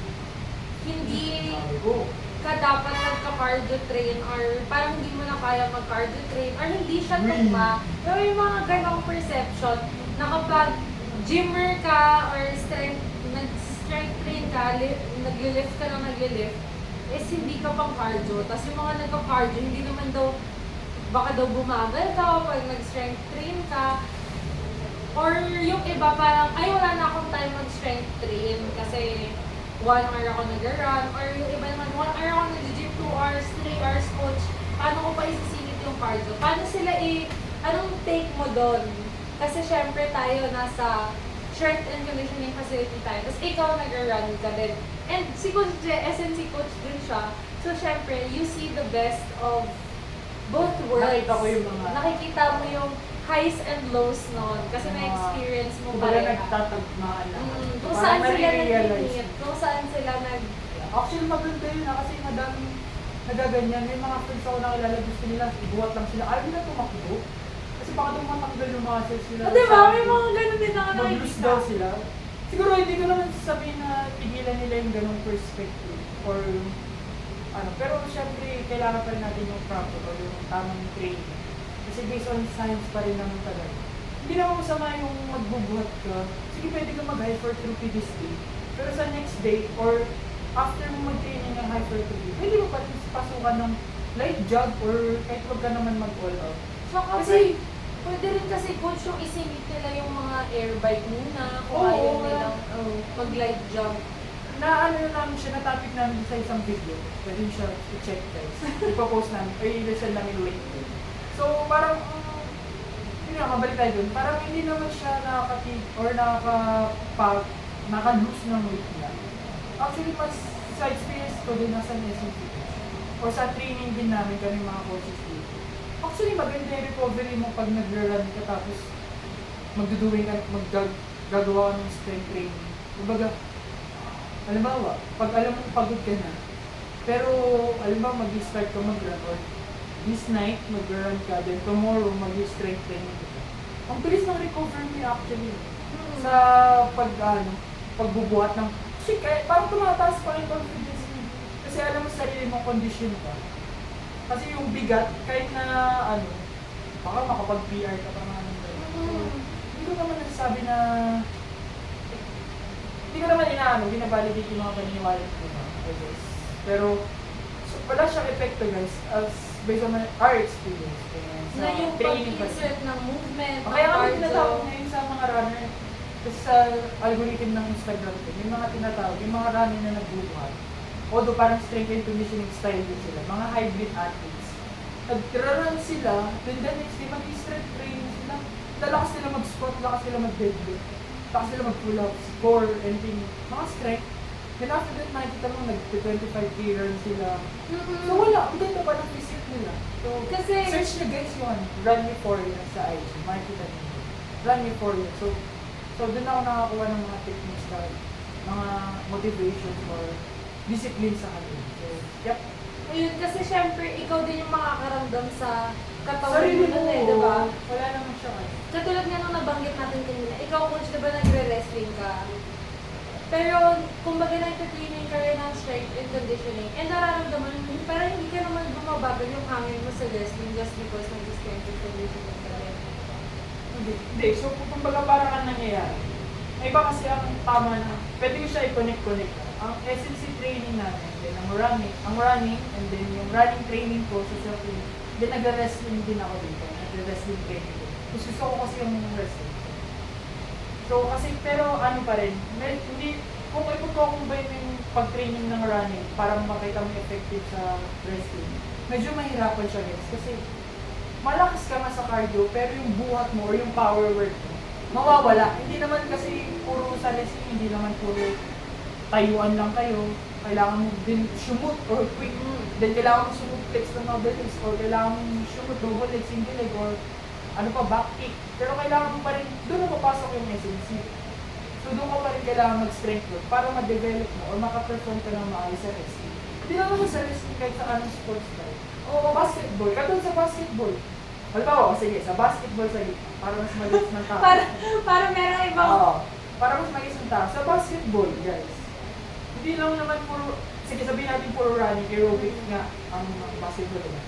hindi Sabi ko. ka dapat nagka-cardio train or parang hindi mo na kaya mag-cardio train or hindi siya tugma. Pero yung mga ganong perception na kapag gymmer ka or nag-strength train ka, nag-lift ka na nag-lift, is hindi ka pang cardio. Tapos yung mga nagka-cardio, hindi naman daw, baka daw bumagal ka pag nag-strength train ka. Or yung iba parang, ay wala na akong time mag-strength train kasi 1 hour ako nag-run, or yung iba naman, 1 hour ako nag-gym, 2 hours, 3 hours, coach, paano ko pa isisingit yung cardio? Paano sila anong take mo doon? Kasi syempre tayo nasa strength and conditioning facility tayo, tapos ikaw nag-run ka din. And si Coach Je, SNC coach din siya, so syempre, you see the best of both worlds. Nakita ko yung mga- Nakikita mo yung highs and lows noon, kasi may experience mo Kumbaga pareha. nagtatagmaan lang. Kung Parang saan sila nare-realize. nag-meet, kung saan sila nag... Actually, maganda yun kasi madaming nagaganyan. May mga friends ako nakilala, gusto nila, ibuhat lang sila. Ayaw nila tumakbo. Kasi baka doon matanggal yung muscles nila. Oh, diba? May mga ganun din ako Mag-lose nakikita. daw sila. Siguro hindi ko naman sabihin na pigilan nila yung ganong perspective. Or ano. Pero syempre, kailangan pa rin natin yung proper or yung tamang training. Kasi based on science pa rin naman talaga. Hindi naman masama yung magbubuhat ka. Sige, pwede ka mag-hypertrophy this day. Pero sa next day, or after mo mag-training ng hypertrophy, pwede mo pa rin pasukan ng light jog or kahit wag ka naman mag-all out. So, kasi, pwede rin kasi coach yung isingit nila yung mga air bike muna, kung ayaw nilang mag-light jump. Na ano namin siya, na-topic namin sa isang video. Pwede nyo siya i-check guys. Ipapost namin, ay i-send namin link doon. So parang, yun nga, mabalik tayo dun. Parang hindi naman siya nakakatig or naka-lose ng weight niya. Actually, mas sa experience ko din nasa SMC or sa training din namin kami mga coaches dito. Actually, maganda yung recovery mo pag nag-run ka tapos magduduwing ka, gagawa ka ng strength training. Kumbaga, halimbawa, pag alam mo pagod ka na, pero halimbawa mag-start ka mag-run or this night mag-run ka, then tomorrow mag-strength training ka. Ang bilis ng recovery niya actually. Sa pagbubuhat ng, kasi parang tumataas pa yung confidence mo. Kasi alam mo sa sarili mong condition ka. Kasi yung bigat, kahit na baka makapag-PR ka pa nga ng gano'n. So, hindi ko naman nasasabi na, hindi ko naman binavalidate yung mga paniniwala ko na, I guess. Pero, so, wala siyang epekto guys, as based on our experience. Na yung training pag-insert ng movement, ng kaya kami cardio. tinatawag ngayon sa mga runner, kasi sa algorithm ng Instagram ko, yung mga tinatawag, yung mga runner na nagbubuhat. Although parang strength and conditioning style din sila, mga hybrid athletes. Nag-run sila, then the next day mag-strength training sila. Lalakas sila mag-squat, lakas sila mag-deadlift, lakas sila mag-pull-ups, core, anything, mga strength. Then after that, nakikita mo, nag-25k run sila. So wala, ang ganda pa ng physique nila. So, Kasi, search nyo guys yung Run Euphoria sa IG, makikita nyo. Run Euphoria. So doon ako nakakuha ng mga techniques na, mga motivations or discipline sa kanila. So, yep. ayun, kasi syempre, ikaw din yung makakaramdam sa katawan Sarili mo mo, nun diba? wala naman siya. Katulad nga nung nabanggit natin kanina, ikaw coach, diba nagre-wrestling ka? Pero, kumbaga nagka-training ka rin ng strength and conditioning, and nararamdaman mo, parang hindi ka naman bumabagal yung hangin mo sa wrestling just because nag-strength and conditioning ka rin. Hindi. So, kumbaga parang ang nangyayari. May iba kasi ang tama na, pwede ko siya i-connect. Ang SNC training natin, then ang running, and then yung running training ko sa self-training. Then nag-wrestling din ako dito. Nag-wrestling training ko. Gusto ko kasi yung wrestling. So, kasi, pero ano pa rin, hindi, kung ipagkukumbay mo yung pag-training ng running para makita mo effective sa wrestling, medyo mahirapan siya guys. Kasi, malakas ka nga sa cardio, pero yung buhat mo or yung power work mo, mawawala. Hindi naman kasi puro sa wrestling, hindi naman puro tayuan lang kayo. Kailangan mo din sumut or quick. Then kailangan mo sumut flex ng mga legs or kailangan mong shoot, double leg, single leg, or ano pa, back kick. Pero kailangan mo pa rin, doon na papasok yung SNC. So doon ka pa rin kailangan mag-strength load para ma-develop mo or makaperform ka ng maayos sa wrestling. Hindi lang naman sa wrestling kahit sa anong sports tayo. O basketball, katulad sa basketball. Halimbawa, sige, sa basketball sa gitna, para mas malinis ng tao. Para merong ibang... Oo, para mas malinis ng tao. Sa basketball, guys, hindi lang naman puro, sige sabihin natin puro running, aerobic nga ang basketball na.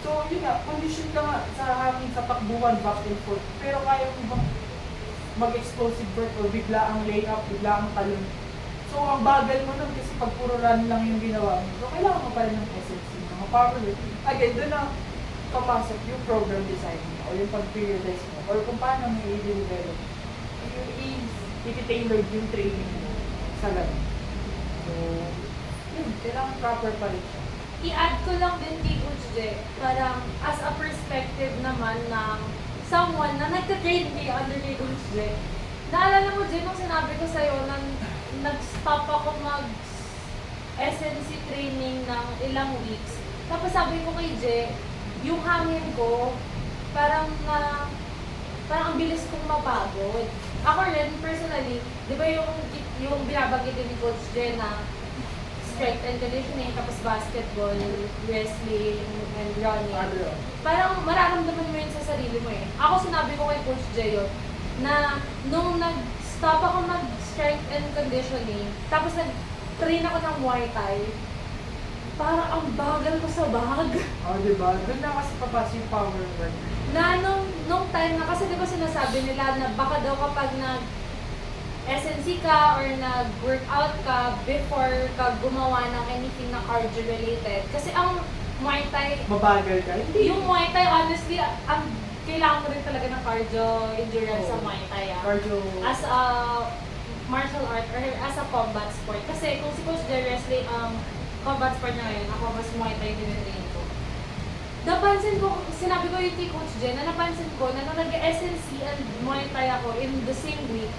So, yun nga, condition ka nga sa hangin, sa takbuhan, back and forth. Pero kaya mo bang mag-explosive work or bigla ang layup, bigla ang talon. So, ang bagal mo nun kasi pag puro run lang yung ginawa mo. So, kailangan mo pa rin ng SFC, mga power lift. Again, doon na papasok yung program design mo o yung pag-periodize mo or kung paano mo i-develop. I-tailor yung training mo sa ganun. So, yun, kailangan proper pa rin siya. I-add ko lang din kay Coach J, parang as a perspective naman ng someone na nagka-train kay under kay Coach J. Naalala mo, J, nung sinabi ko sa'yo na nag-stop ako mag-SNC training ng ilang weeks. Tapos sabi ko kay J, yung hangin ko, parang ang bilis kong mapagod. Ako rin, personally, di ba yung binabanggit din ni Coach J na strength and conditioning, tapos basketball, wrestling, and running. Parang mararamdaman mo yun sa sarili mo eh. Ako sinabi ko kay Coach J yun, na nung nag-stop ako mag-strength and conditioning, tapos nag-train ako ng Muay Thai, parang ang bagal ko sa bag. Diba? Doon na kasi papasok yung power work. Na nung time na, kasi diba sinasabi nila na baka daw kapag SNC ka or nag-workout ka before ka gumawa ng anything na cardio-related. Kasi ang Muay Thai, Mabagal ka? Hindi. yung Muay Thai, honestly, ang kailangan mo rin talaga ng cardio endurance sa Muay Thai. Cardio. As a martial art or as a combat sport. Kasi kung si Coach J wrestling ang combat sport na ngayon, ako mas Muay Thai din ko. Napansin ko, sinabi ko yung kay Coach J, na napansin ko na nung nag-SNC and Muay Thai ako in the same week,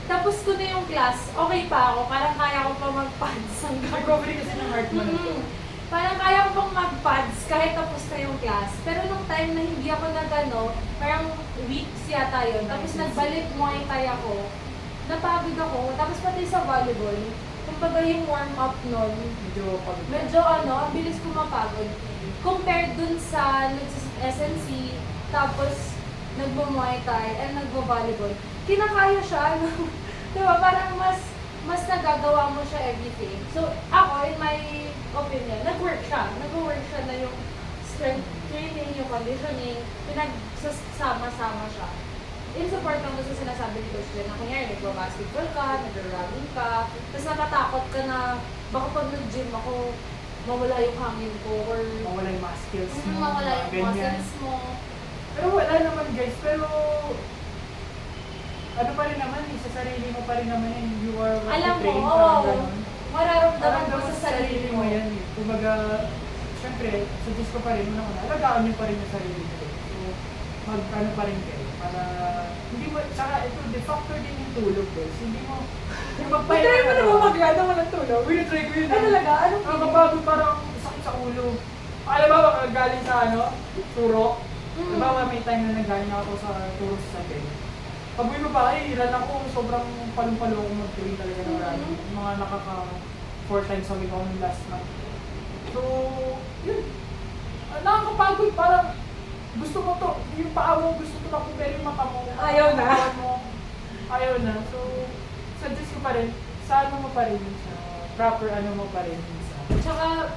tapos ko na yung class, okay pa ako, parang kaya ko pa mag-pads hanggang... Recovery kasi ng heart mo na ito. Parang kaya ko pang mag-pads kahit tapos na yung class. Pero nung time na hindi ako nag-ano, parang weeks yata yun. Tapos nagbalik Muay Thai ako, napagod ako. Tapos pati sa volleyball, kumbaga yung warm-up nun, medyo ang bilis ko mapagod. Compared dun sa SNC, tapos nagbo-Muay Thai and nagbo-volleyball, kinakaya siya. Diba? Parang mas nagagawa mo siya everything. So, ako, in my opinion, nag-work siya. Nag-work siya na yung strength training, yung conditioning, pinagsasama-sama siya. In support lang doon sa sinasabi ni Coach Jen na kunyari, nagbabasketball ka, nag-running ka, tapos natatakot ka na baka pag nag-gym ako, mawala yung hangin ko or mawala yung mga skills mo. Mawala yung muscles mo. Pero wala naman guys, pero ano pa rin naman, sa sarili mo pa rin naman yun, you are what alam you train, mo, parang ganun. mararamdaman mo Alam sa sarili mo. yan eh. Kumbaga, syempre, suggest ko pa rin, alagaan nyo pa rin yung sarili mo. So, mag-ano pa rin kayo, para, hindi mo, tsaka ito, de factor din yung tulog guys. Hindi mo, yung magpahinga Try mo ka na naman. ba mag-ano walang tulog? Try ko yun. Ay talaga? Anong Ang kapagod parang sakit sa ulo. Alam ba, galing sa turok? Diba may time na nanggaling ako sa turok sa Sagay. Pag uwi mo pa, ilan ako, sobrang palong-palo ako mag-train talaga ng running. Mga nakaka 4 times a week ako ng last month. So, yun. Nakakapagod, parang gusto mo to, yung paa mo gusto to takbo, pero yung mata mo, Ayaw na. Ayaw na. So, suggest ko pa rin, sa ano mo pa rin sa proper ano mo pa rin sa... Tsaka,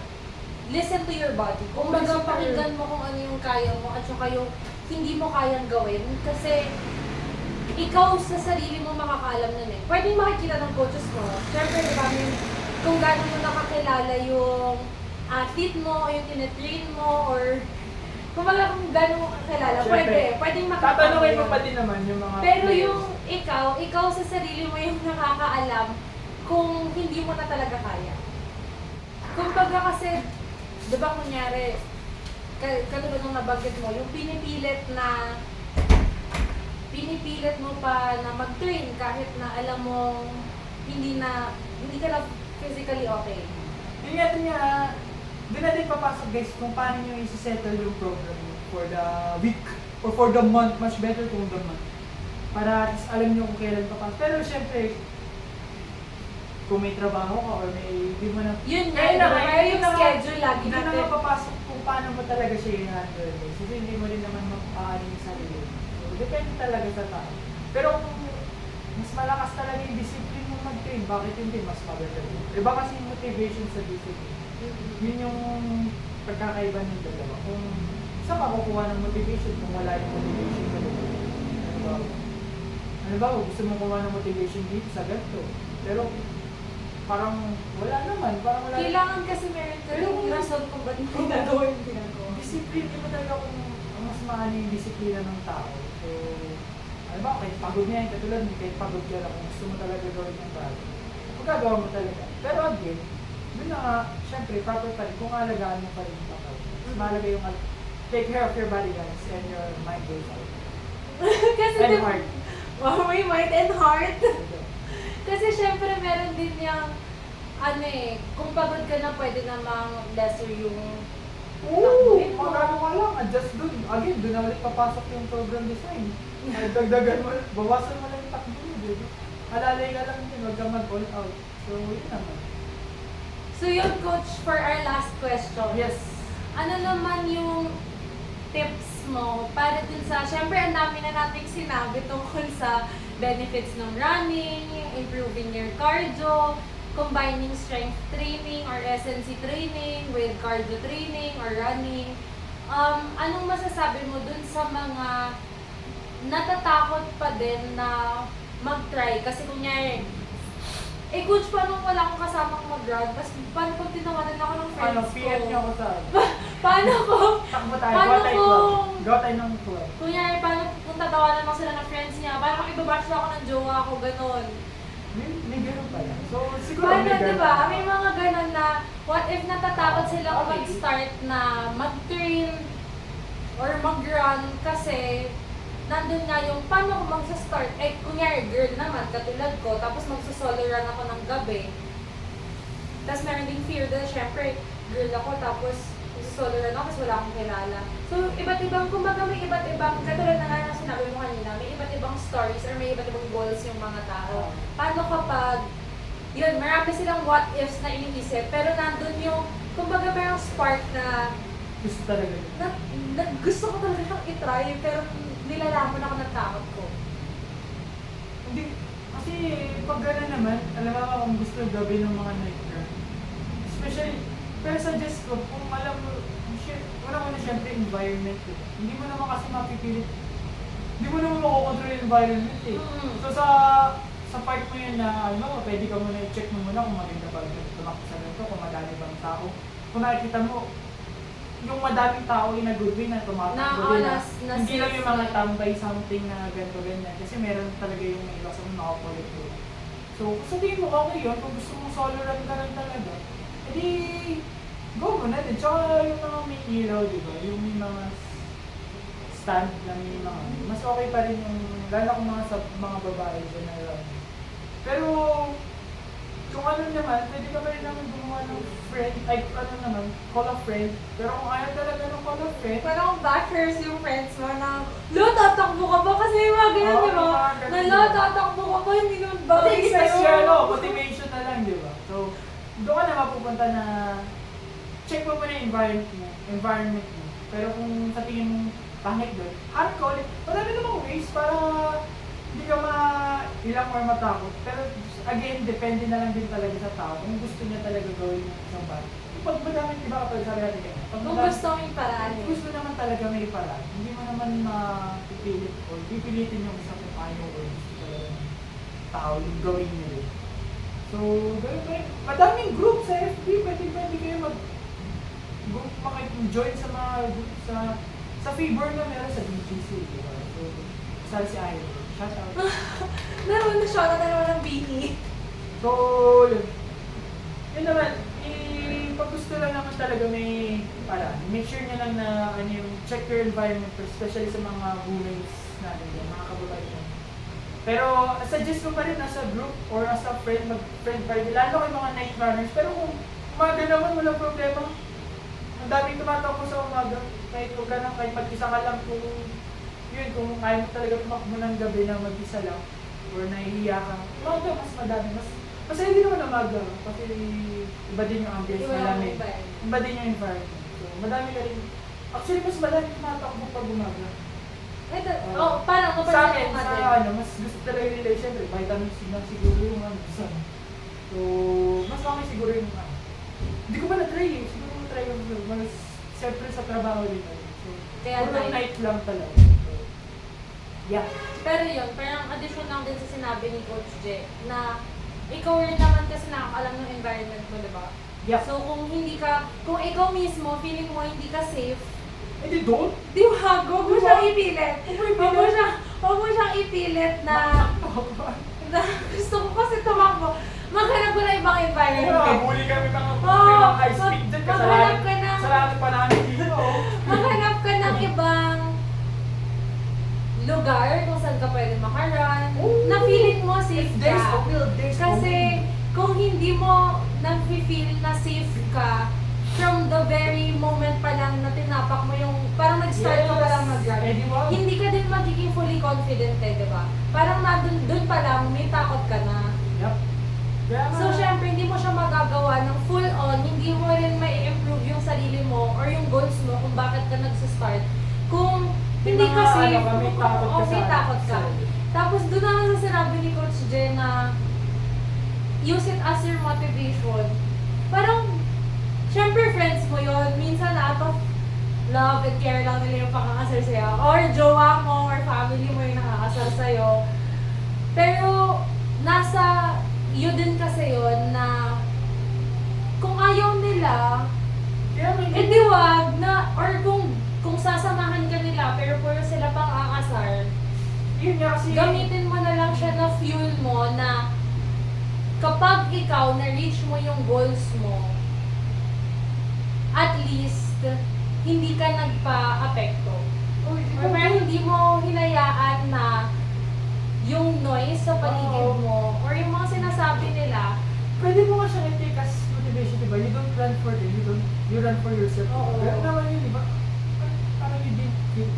listen to your body. Kung baga, pakinggan mo kung ano yung kaya mo at saka yung hindi mo kayang gawin. Kasi, ikaw sa sarili mo makakaalam nun eh. Pwedeng makikita ng coaches mo. Siyempre, diba, kung gano'n mo nakakilala yung athlete mo, o yung tinatrain mo, or kung baga kung gano'n mo kakilala, pwedeng makikita tatanungin mo yun. pa din naman yung mga Pero players. yung ikaw sa sarili mo yung nakakaalam kung hindi mo na talaga kaya. Kumbaga kasi, di ba kunyari, katulad nung nabanggit mo, yung pinipilit mo pa na mag-train kahit na alam mo hindi ka na physically okay. Yun nga, doon natin papasok guys kung paano nyo isi-settle yung program nyo for the week or for the month, much better kung the month. Para at least alam nyo kung kailan papasok. Pero syempre, kung may trabaho ka or may, di mo na, Yun Kaya nga, na, kaya yung yun na nga, schedule lagi hindi na natin. mapapasok kung paano mo talaga siya i-handle. Kasi hindi mo rin naman mapaanin yung sarili mo. So, depende talaga sa tao. Pero kung mas malakas talaga yung discipline mo mag-train, bakit hindi mas maganda yun? Iba kasi yung motivation sa discipline. Yun yung pagkakaiba ng dalawa. Kung saan ka kukuha ng motivation kung wala yung motivation sa dalawa? Ano ba, gusto mo kuha ng motivation dito sa ganito. Pero parang wala naman, parang wala. Kailangan kasi meron ka yung rason kung ba't mo ginagawa yung ginagawa. Discipline, di ba talaga kung ang mas maano yung disiplina ng tao. So, ano ba, kahit pagod niya, katulad mo, kahit pagod ka lang, kung gusto mo talaga gawin yung bagay, magagawa mo talaga. Pero again, yun na nga, syempre, proper pa rin, kung alagaan mo pa rin yung pagod. Mas mahalaga yung take care of your body guys, and your mind goes out. Kasi And diba- heart. Wow, may mind and heart. Kasi syempre meron din yung, ano eh, kung pagod ka na, pwede namang lesser yung Oo, takbuhin mo. magano ka lang, adjust dun. Again, dun na ulit papasok yung program design. Ay, dagdagan mo, bawasan mo lang yung takbo mo, diba? Alalay ka lang din, huwag ka mag-all out. So, yun naman. So yun, coach, for our last question. Yes. Ano naman yung tips mo para dun sa, syempre ang dami na nating sinabi tungkol sa benefits ng running, improving your cardio, combining strength training or SNC training with cardio training or running. Anong masasabi mo dun sa mga natatakot pa din na mag-try? Kasi kunyari, coach, paano wala akong kasamang mag-run? Paano kung tinawanan ako ng friends Ano, ko? PM niyo ako sa... Paano kung, Takbo tayo, Paano gawa tayo kung- club. Gawa tayo ng club. kunyari, paano kung tatawanan ako sila ng friends niya? Paano kung ibabatch ako ng jowa ko, ganon? May ganun pala. So, siguro Paano, may ganun. diba? May mga ganon na, what if natatakot sila kung Okay. mag-start na mag-train or mag-run kasi nandun nga yung paano ko magsa-start. Kunyari, girl naman, katulad ko, tapos magsa-solo run ako ng gabi. Tapos meron ding fear dahil syempre, girl ako, tapos solo run ako kasi wala akong kilala. So, iba't ibang, kumbaga may iba't ibang, katulad na nga na sinabi mo kanina, may iba't ibang stories or may iba't ibang goals yung mga tao. Paano kapag, yun, marami silang what ifs na iniisip, pero nandun yung, kumbaga merong spark na, Gusto talaga yun. gusto ko talaga siyang itry, pero nilalamon ako ng takot ko. Hindi, kasi pag gano'n naman, alam mo kung gusto gawin ng mga night run. Especially, pero suggest ko, kung alam mo, una syempre environment eh. Hindi mo naman kasi mapipilit, hindi mo naman makokontrol yung environment eh. So sa part mo yun na, ano, pwede ka muna i-check mo muna kung maganda ba tumakbo sa ganito, kung madami bang tao. Kung nakikita mo, yung madaming tao in a good way na tumatakbo din na, hindi lang yung mga tambay something na ganito ganyan. Kasi meron talaga yung may iwasan mo nakakulit doon. So, kung sabihin mo okay yun, kung gusto mong solo run ka lang talaga, edi go mo na din. Tsaka yung mga may ilaw, di ba? Yung may mga stand na may mga, mas okay pa rin yung, lalo kung mga sa mga babae dyan na run. Pero, kung ano naman, pwede ka pa rin naman gumawa ng friend, ay ano naman, call a friend. Pero kung ayaw talaga ng call a friend, Parang backers yung friends mo na, lo, tatakbo ka ba? Kasi yung mga ganyan, Oo, di ba? yung mga ganun, Na, di lo, ba? tatakbo ka ba? Hindi naman bagay Hindi sa'yo. kasi ano, motivation na lang, di ba? So, doon ka na mapupunta na check mo muna yung environment mo. Pero kung sa tingin mo pangit doon, hanap ka ulit. Marami namang ways para hindi ka ilang or matakot. Pero again, depende na lang din talaga sa tao kung gusto niya talaga gawin yung isang bagay. Pag madami, di ba kapag sabi natin kaya? Pag Kung madami- gusto mo yung paraan eh. gusto naman talaga may paraan. Hindi mo naman mapipilit o pipilitin yung isang kung ayaw o gusto talaga ng tao yung gawin niyo rin. So, ganun kayo. Madaming group sa FB, pwede kayo group join sa mga group sa Favor na meron sa BGC, di ba? So, saan si Ayo? Shout out. Naroon na siya, naroon ng bini. So, yun. Yun naman, pag gusto lang naman talaga may paraan. Make sure nyo lang na yung check your environment first, especially sa mga women natin dyan, mga kababaihan. Pero suggest ko pa rin as a group or as a friend, mag-friend party, lalo kay mga night runners. Pero kung umaga naman, walang problema. ang daming tumatakbo sa umaga. Kahit huwag ka lang, kahit mag-isa ka lang kung yun, kung kaya mo talaga tumakbo ng gabi na mag-isa lang or nahihiya ka. Umaga, mas madami. Mas hindi naman umaga. Kasi iba din yung ambience, malamig. Iba din yung environment. So, madami ka rin. Actually, mas madami tumatakbo pag umaga. Ito, parang kapag Sa akin, mas gusto talaga nila, syempre, vitamin C na siguro yung sun. So, mas okay siguro yung hindi ko pa na-try eh. Siguro na-try yung mas, syempre sa trabaho din. So, Kaya puro night. night lang talaga. So, yeah. Pero yun, parang addition lang din sa sinabi ni Coach J na ikaw rin naman kasi nakakalam ng environment mo, diba? Yeah. So kung ikaw mismo, feeling mo hindi ka safe, Hindi doon? di ba? Huwag mo siyang ipilit. Huwag mo siyang ipilit na gusto ko kasi tumakbo. Maghanap ko na ibang environment. Huli kami mga Oo, high speed dyan. maghanap ka ng- Sarado pa namin dito. Maghanap ka ng ibang lugar kung saan ka pwede makarun. Na feeling mo safe Days ka. of field, days Kasi kung hindi mo na-feel na safe ka, from the very moment pa lang na tinapak mo yung, parang nag-start ka pa lang mag-run, hindi ka din magiging fully confident eh, di ba? Parang dun pa lang, may takot ka na. Yup. So, syempre, hindi mo siya magagawa ng full on, hindi mo rin mai-improve yung sarili mo or yung goals mo kung bakit ka nag-start. Kung hindi ka safe, may takot ka may takot ka. Tapos, doon naman sa sinabi ni Coach Jen na use it as your motivation. Parang, syempre friends mo yon, minsan out of love and care lang nila yung pakakasal sa'yo. Or jowa mo or family mo yung nakakasal sa'yo. Pero, nasa iyo din kasi yon na kung ayaw nila, edi wag na, or kung sasamahan ka nila pero puro sila pang aakasar, Yun nga kasi. gamitin mo na lang siya na fuel mo na kapag ikaw na-reach mo yung goals mo, at least, hindi ka nagpa-apekto. Or parang hindi mo hinayaan na yung noise sa paligid mo or yung mga sinasabi nila, Pwede mo nga siyang i-take as motivation, diba? You don't run for them, you run for yourself. Oo. Pero naman yun, diba? Parang you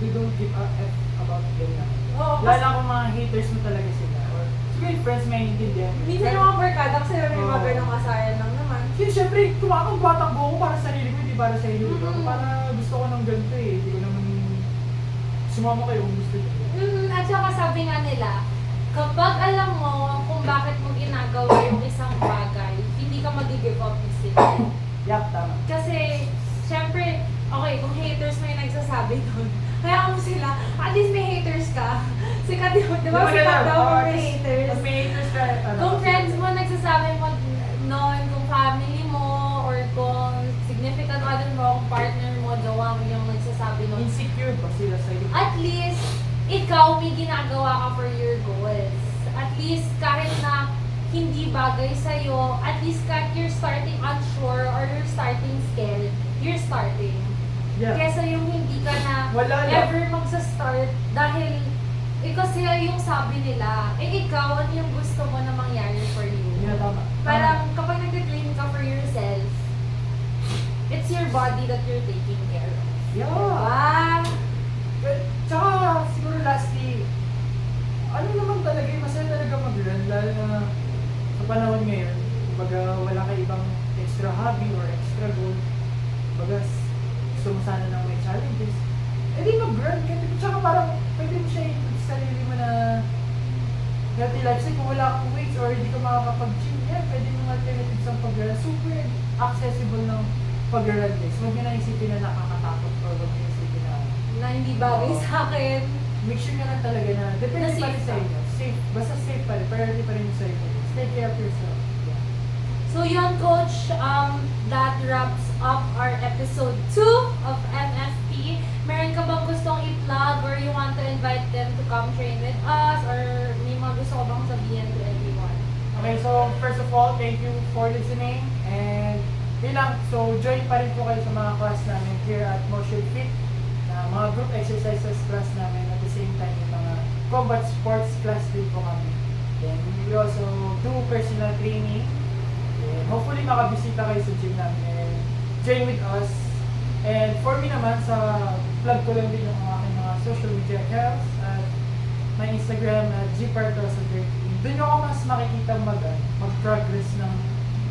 don't give a F about them na. oo, Lalo na kung mga haters mo talaga sila. Or, siguro yung friends may intindihan. minsan yung mga barkada kasi may mga Oo. ganong asayan lang naman. Yun, syempre, tumakbo ko para sa sarili ko, hindi para sa inyo, diba? Mm. Para gusto ko ng ganito eh. Hindi ko naman sumama kayo kung gusto nyo. At saka sabi nga nila, kapag alam mo kung bakit mo ginagawa yung isang bagay, hindi ka mag-give up easily. Yup, tama. Kasi, syempre, okay, kung haters mo yung nagsasabi doon, kaya mo sila, at least may haters ka. Sikat yun, di ba? Sikat daw kung may haters. Pag may haters ka, Kung friends mo nagsasabi mo noon, kung family mo, or kung significant other mo, kung partner mo, jowa mo yung nagsasabi noon, insecure ba sila sa'yo? at least, ikaw may ginagawa ka for your goals. At least, kahit na hindi bagay sa'yo, at least kahit you're starting unsure or you're starting scared, you're starting. Yeah. Kesa yung hindi ka na Wala lang. ever magsa-start dahil kasi yung sabi nila, ikaw, ano yung gusto mo na mangyari for you? Yeah, tama. Parang kapag nag-train ka for yourself, it's your body that you're taking care of. Yeah. Diba? Well, tsaka siguro lastly, ano naman talaga, masaya talaga mag-run, lalo na sa panahon ngayon, kumbaga wala ka ibang extra hobby or extra goal, kumbaga gusto mo sana ng may challenges, edi mag-run ka, tsaka parang pwede mo siya i-put sa sarili mo na healthy lifestyle, kung wala kang weights or hindi ka makakapag-gym, yan, pwede mo alternatives ang pag-run, super accessible ng pag-run guys, huwag nyo na isipin na nakakatakot or huwag nyo isipin na Na hindi bagay Oo. sa akin. make sure nga lang talaga na depende Na pa rin safe sa ka. inyo. Safe. Basta safe pa rin. Priority pa rin yung sa inyo. Take care of yourself. Yeah. So yun, Coach, that wraps up our episode 2 of MFP. Meron ka bang gustong i-plug or you want to invite them to come train with us or may mga gusto ko bang sabihin to everyone? Okay, so first of all, thank you for listening. And yun lang, so join pa rin po kayo sa mga class namin here at Motion Fit. Na mga group exercises class namin at the same time yung mga combat sports class din po kami. Then we also do personal training. And hopefully makabisita kayo sa gym namin and join with us. And for me naman, sa plug ko lang din yung aking mga social media accounts at my Instagram at gpartosa13. Doon ako mas makikita mag-progress ng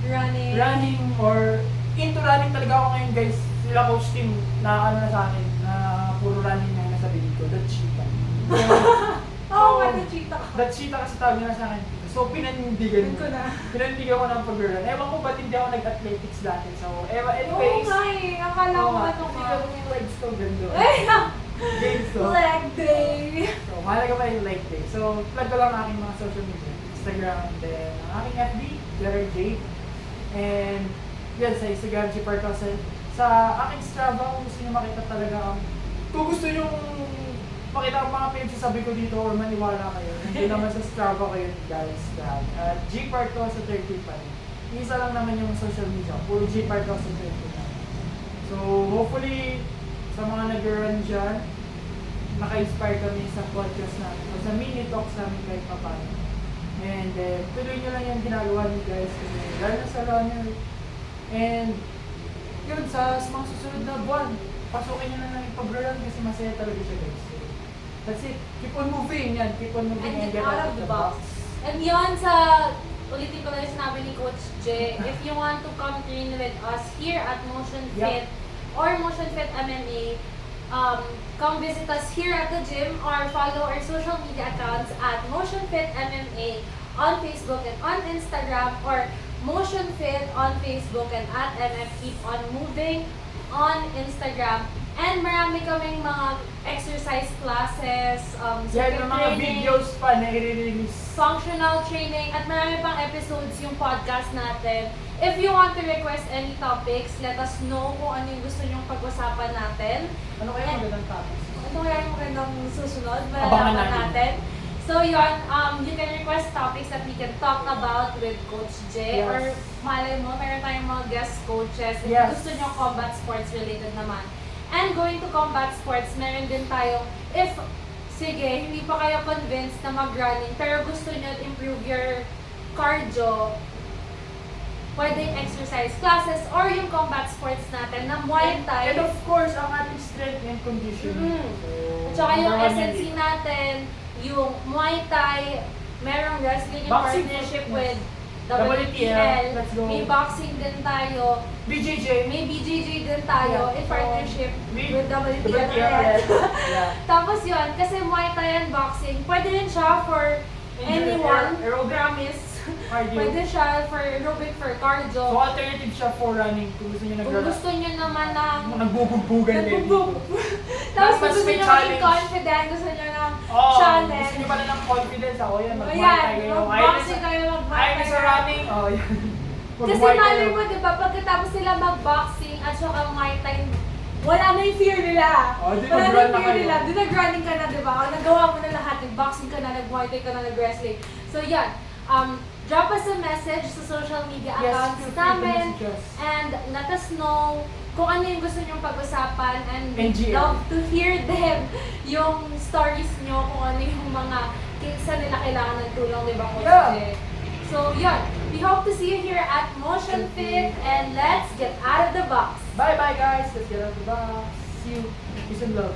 running or into running talaga ako ngayon guys. Sila Coach Tim na ano na sa akin na puro running na nasa bibig ko. That cheetah. Oo, the cheetah. That cheetah kasi tawag nila sa akin. So pinindigan ko ng pag-run. Ewan ko ba't hindi ako nag-athletics dati. So anyways. Oo nga eh. Akala ko ano Kasi nga. gawin yung legs ko gando. Ay, Games ko. leg day. So mahalaga pa yung leg day. So plug ko lang ang aking mga social media. Instagram and then ang aking FB, Gerard J. And yan sa Instagram, gpartosa. Sa aking Strava, kung gusto nyo makita talaga kung gusto nyo makita ang mga pinagsasabi ko dito or maniwala kayo, hindi naman sa Strava kayo guys. At gpartosa13 pa rin. Isa lang naman yung social media, puro gpartosa13 na. So hopefully, sa mga nag-run dyan, naka-inspire kami sa podcast namin o sa mini talks namin kahit pa paano. And tuloy nyo lang yung ginagawa nyo guys kasi lalo na sa runner. And yun, sa mga susunod na buwan, pasukin nyo na lang yung pag-run kasi masaya talaga siya guys. So, that's it. Keep on moving yan. Keep on moving And get out of the box. And yun ulitin ko lang yung sinabi ni Coach J, if you want to come train with us here at Motion Fit or Motion Fit MMA, come visit us here at the gym or follow our social media accounts at Motion Fit MMA on Facebook and on Instagram or Motion Fit on Facebook and at MF Keep on Moving on Instagram. And marami kaming mga exercise classes, Yan, circuit yung mga training, videos pa na i-release. functional training, at marami pang episodes yung podcast natin. If you want to request any topics, let us know kung ano yung gusto nyong pag-usapan natin. Ano kaya magandang topics? Ano kaya yung magandang susunod? Abangan Malalaman natin. natin. So yun, you can request topics that we can talk about with Coach J. Yes. Or malay mo, meron tayong mga guest coaches. If Yes. gusto nyo combat sports related naman. And going to combat sports, meron din tayong, if, sige, hindi pa kayo convinced na mag-running, pero gusto nyo improve your cardio, pwedeng exercise classes or yung combat sports natin na Muay Thai. And of course, ang ating strength and conditioning. Mhm. So, At saka yung number one SNC yan. natin, yung Muay Thai, merong wrestling in Boxing partnership fitness. with WTL, WTL. let's go. May boxing din tayo. BJJ. May BJJ din tayo Yeah. in partnership With with WTL. WTL. Yeah. Tapos yun, kasi Muay Thai and boxing, pwede rin siya for anyone, Aerobic. promise. Cardio. Pwede siya for aerobic, for cardio. So alternative siya for running kung gusto nyo Kung nag-run. gusto nyo naman ng Nagbubugbugan kayo dito. Tapos Mas gusto may nyo maging challenge. confident, gusto nyo ng Oh, challenge. gusto nyo pala ng confidence ako yan. O Mag-Muay yan, Thai kayo. mag-boxing kayo, mag-Muay Ayaw Thai sa kayo. running. Oh, yan. Kasi Mag-Muay malay kayo. mo, di ba, pagkatapos nila mag-boxing at saka Muay Thai, wala na yung fear nila. Oh, di Wala na nag-run yung na fear kayo. nila. Di nag-running ka na, di ba? Nagawa mo na lahat. Nag-boxing ka na, nag-Muay Thai ka na, nag-wrestling. So yan, drop us a message sa social media Yes, accounts feel free to namin. message us. And let us know kung ano yung gusto nyong pag-usapan and NGL. love to hear them yung stories nyo kung ano yung mga saan nila kailangan ng tulong, di ba, Coach Yeah. J? So, yun. We hope to see you here at Motion Fit and let's get out of the box. Bye-bye guys. Let's get out of the box. See you. Peace and love.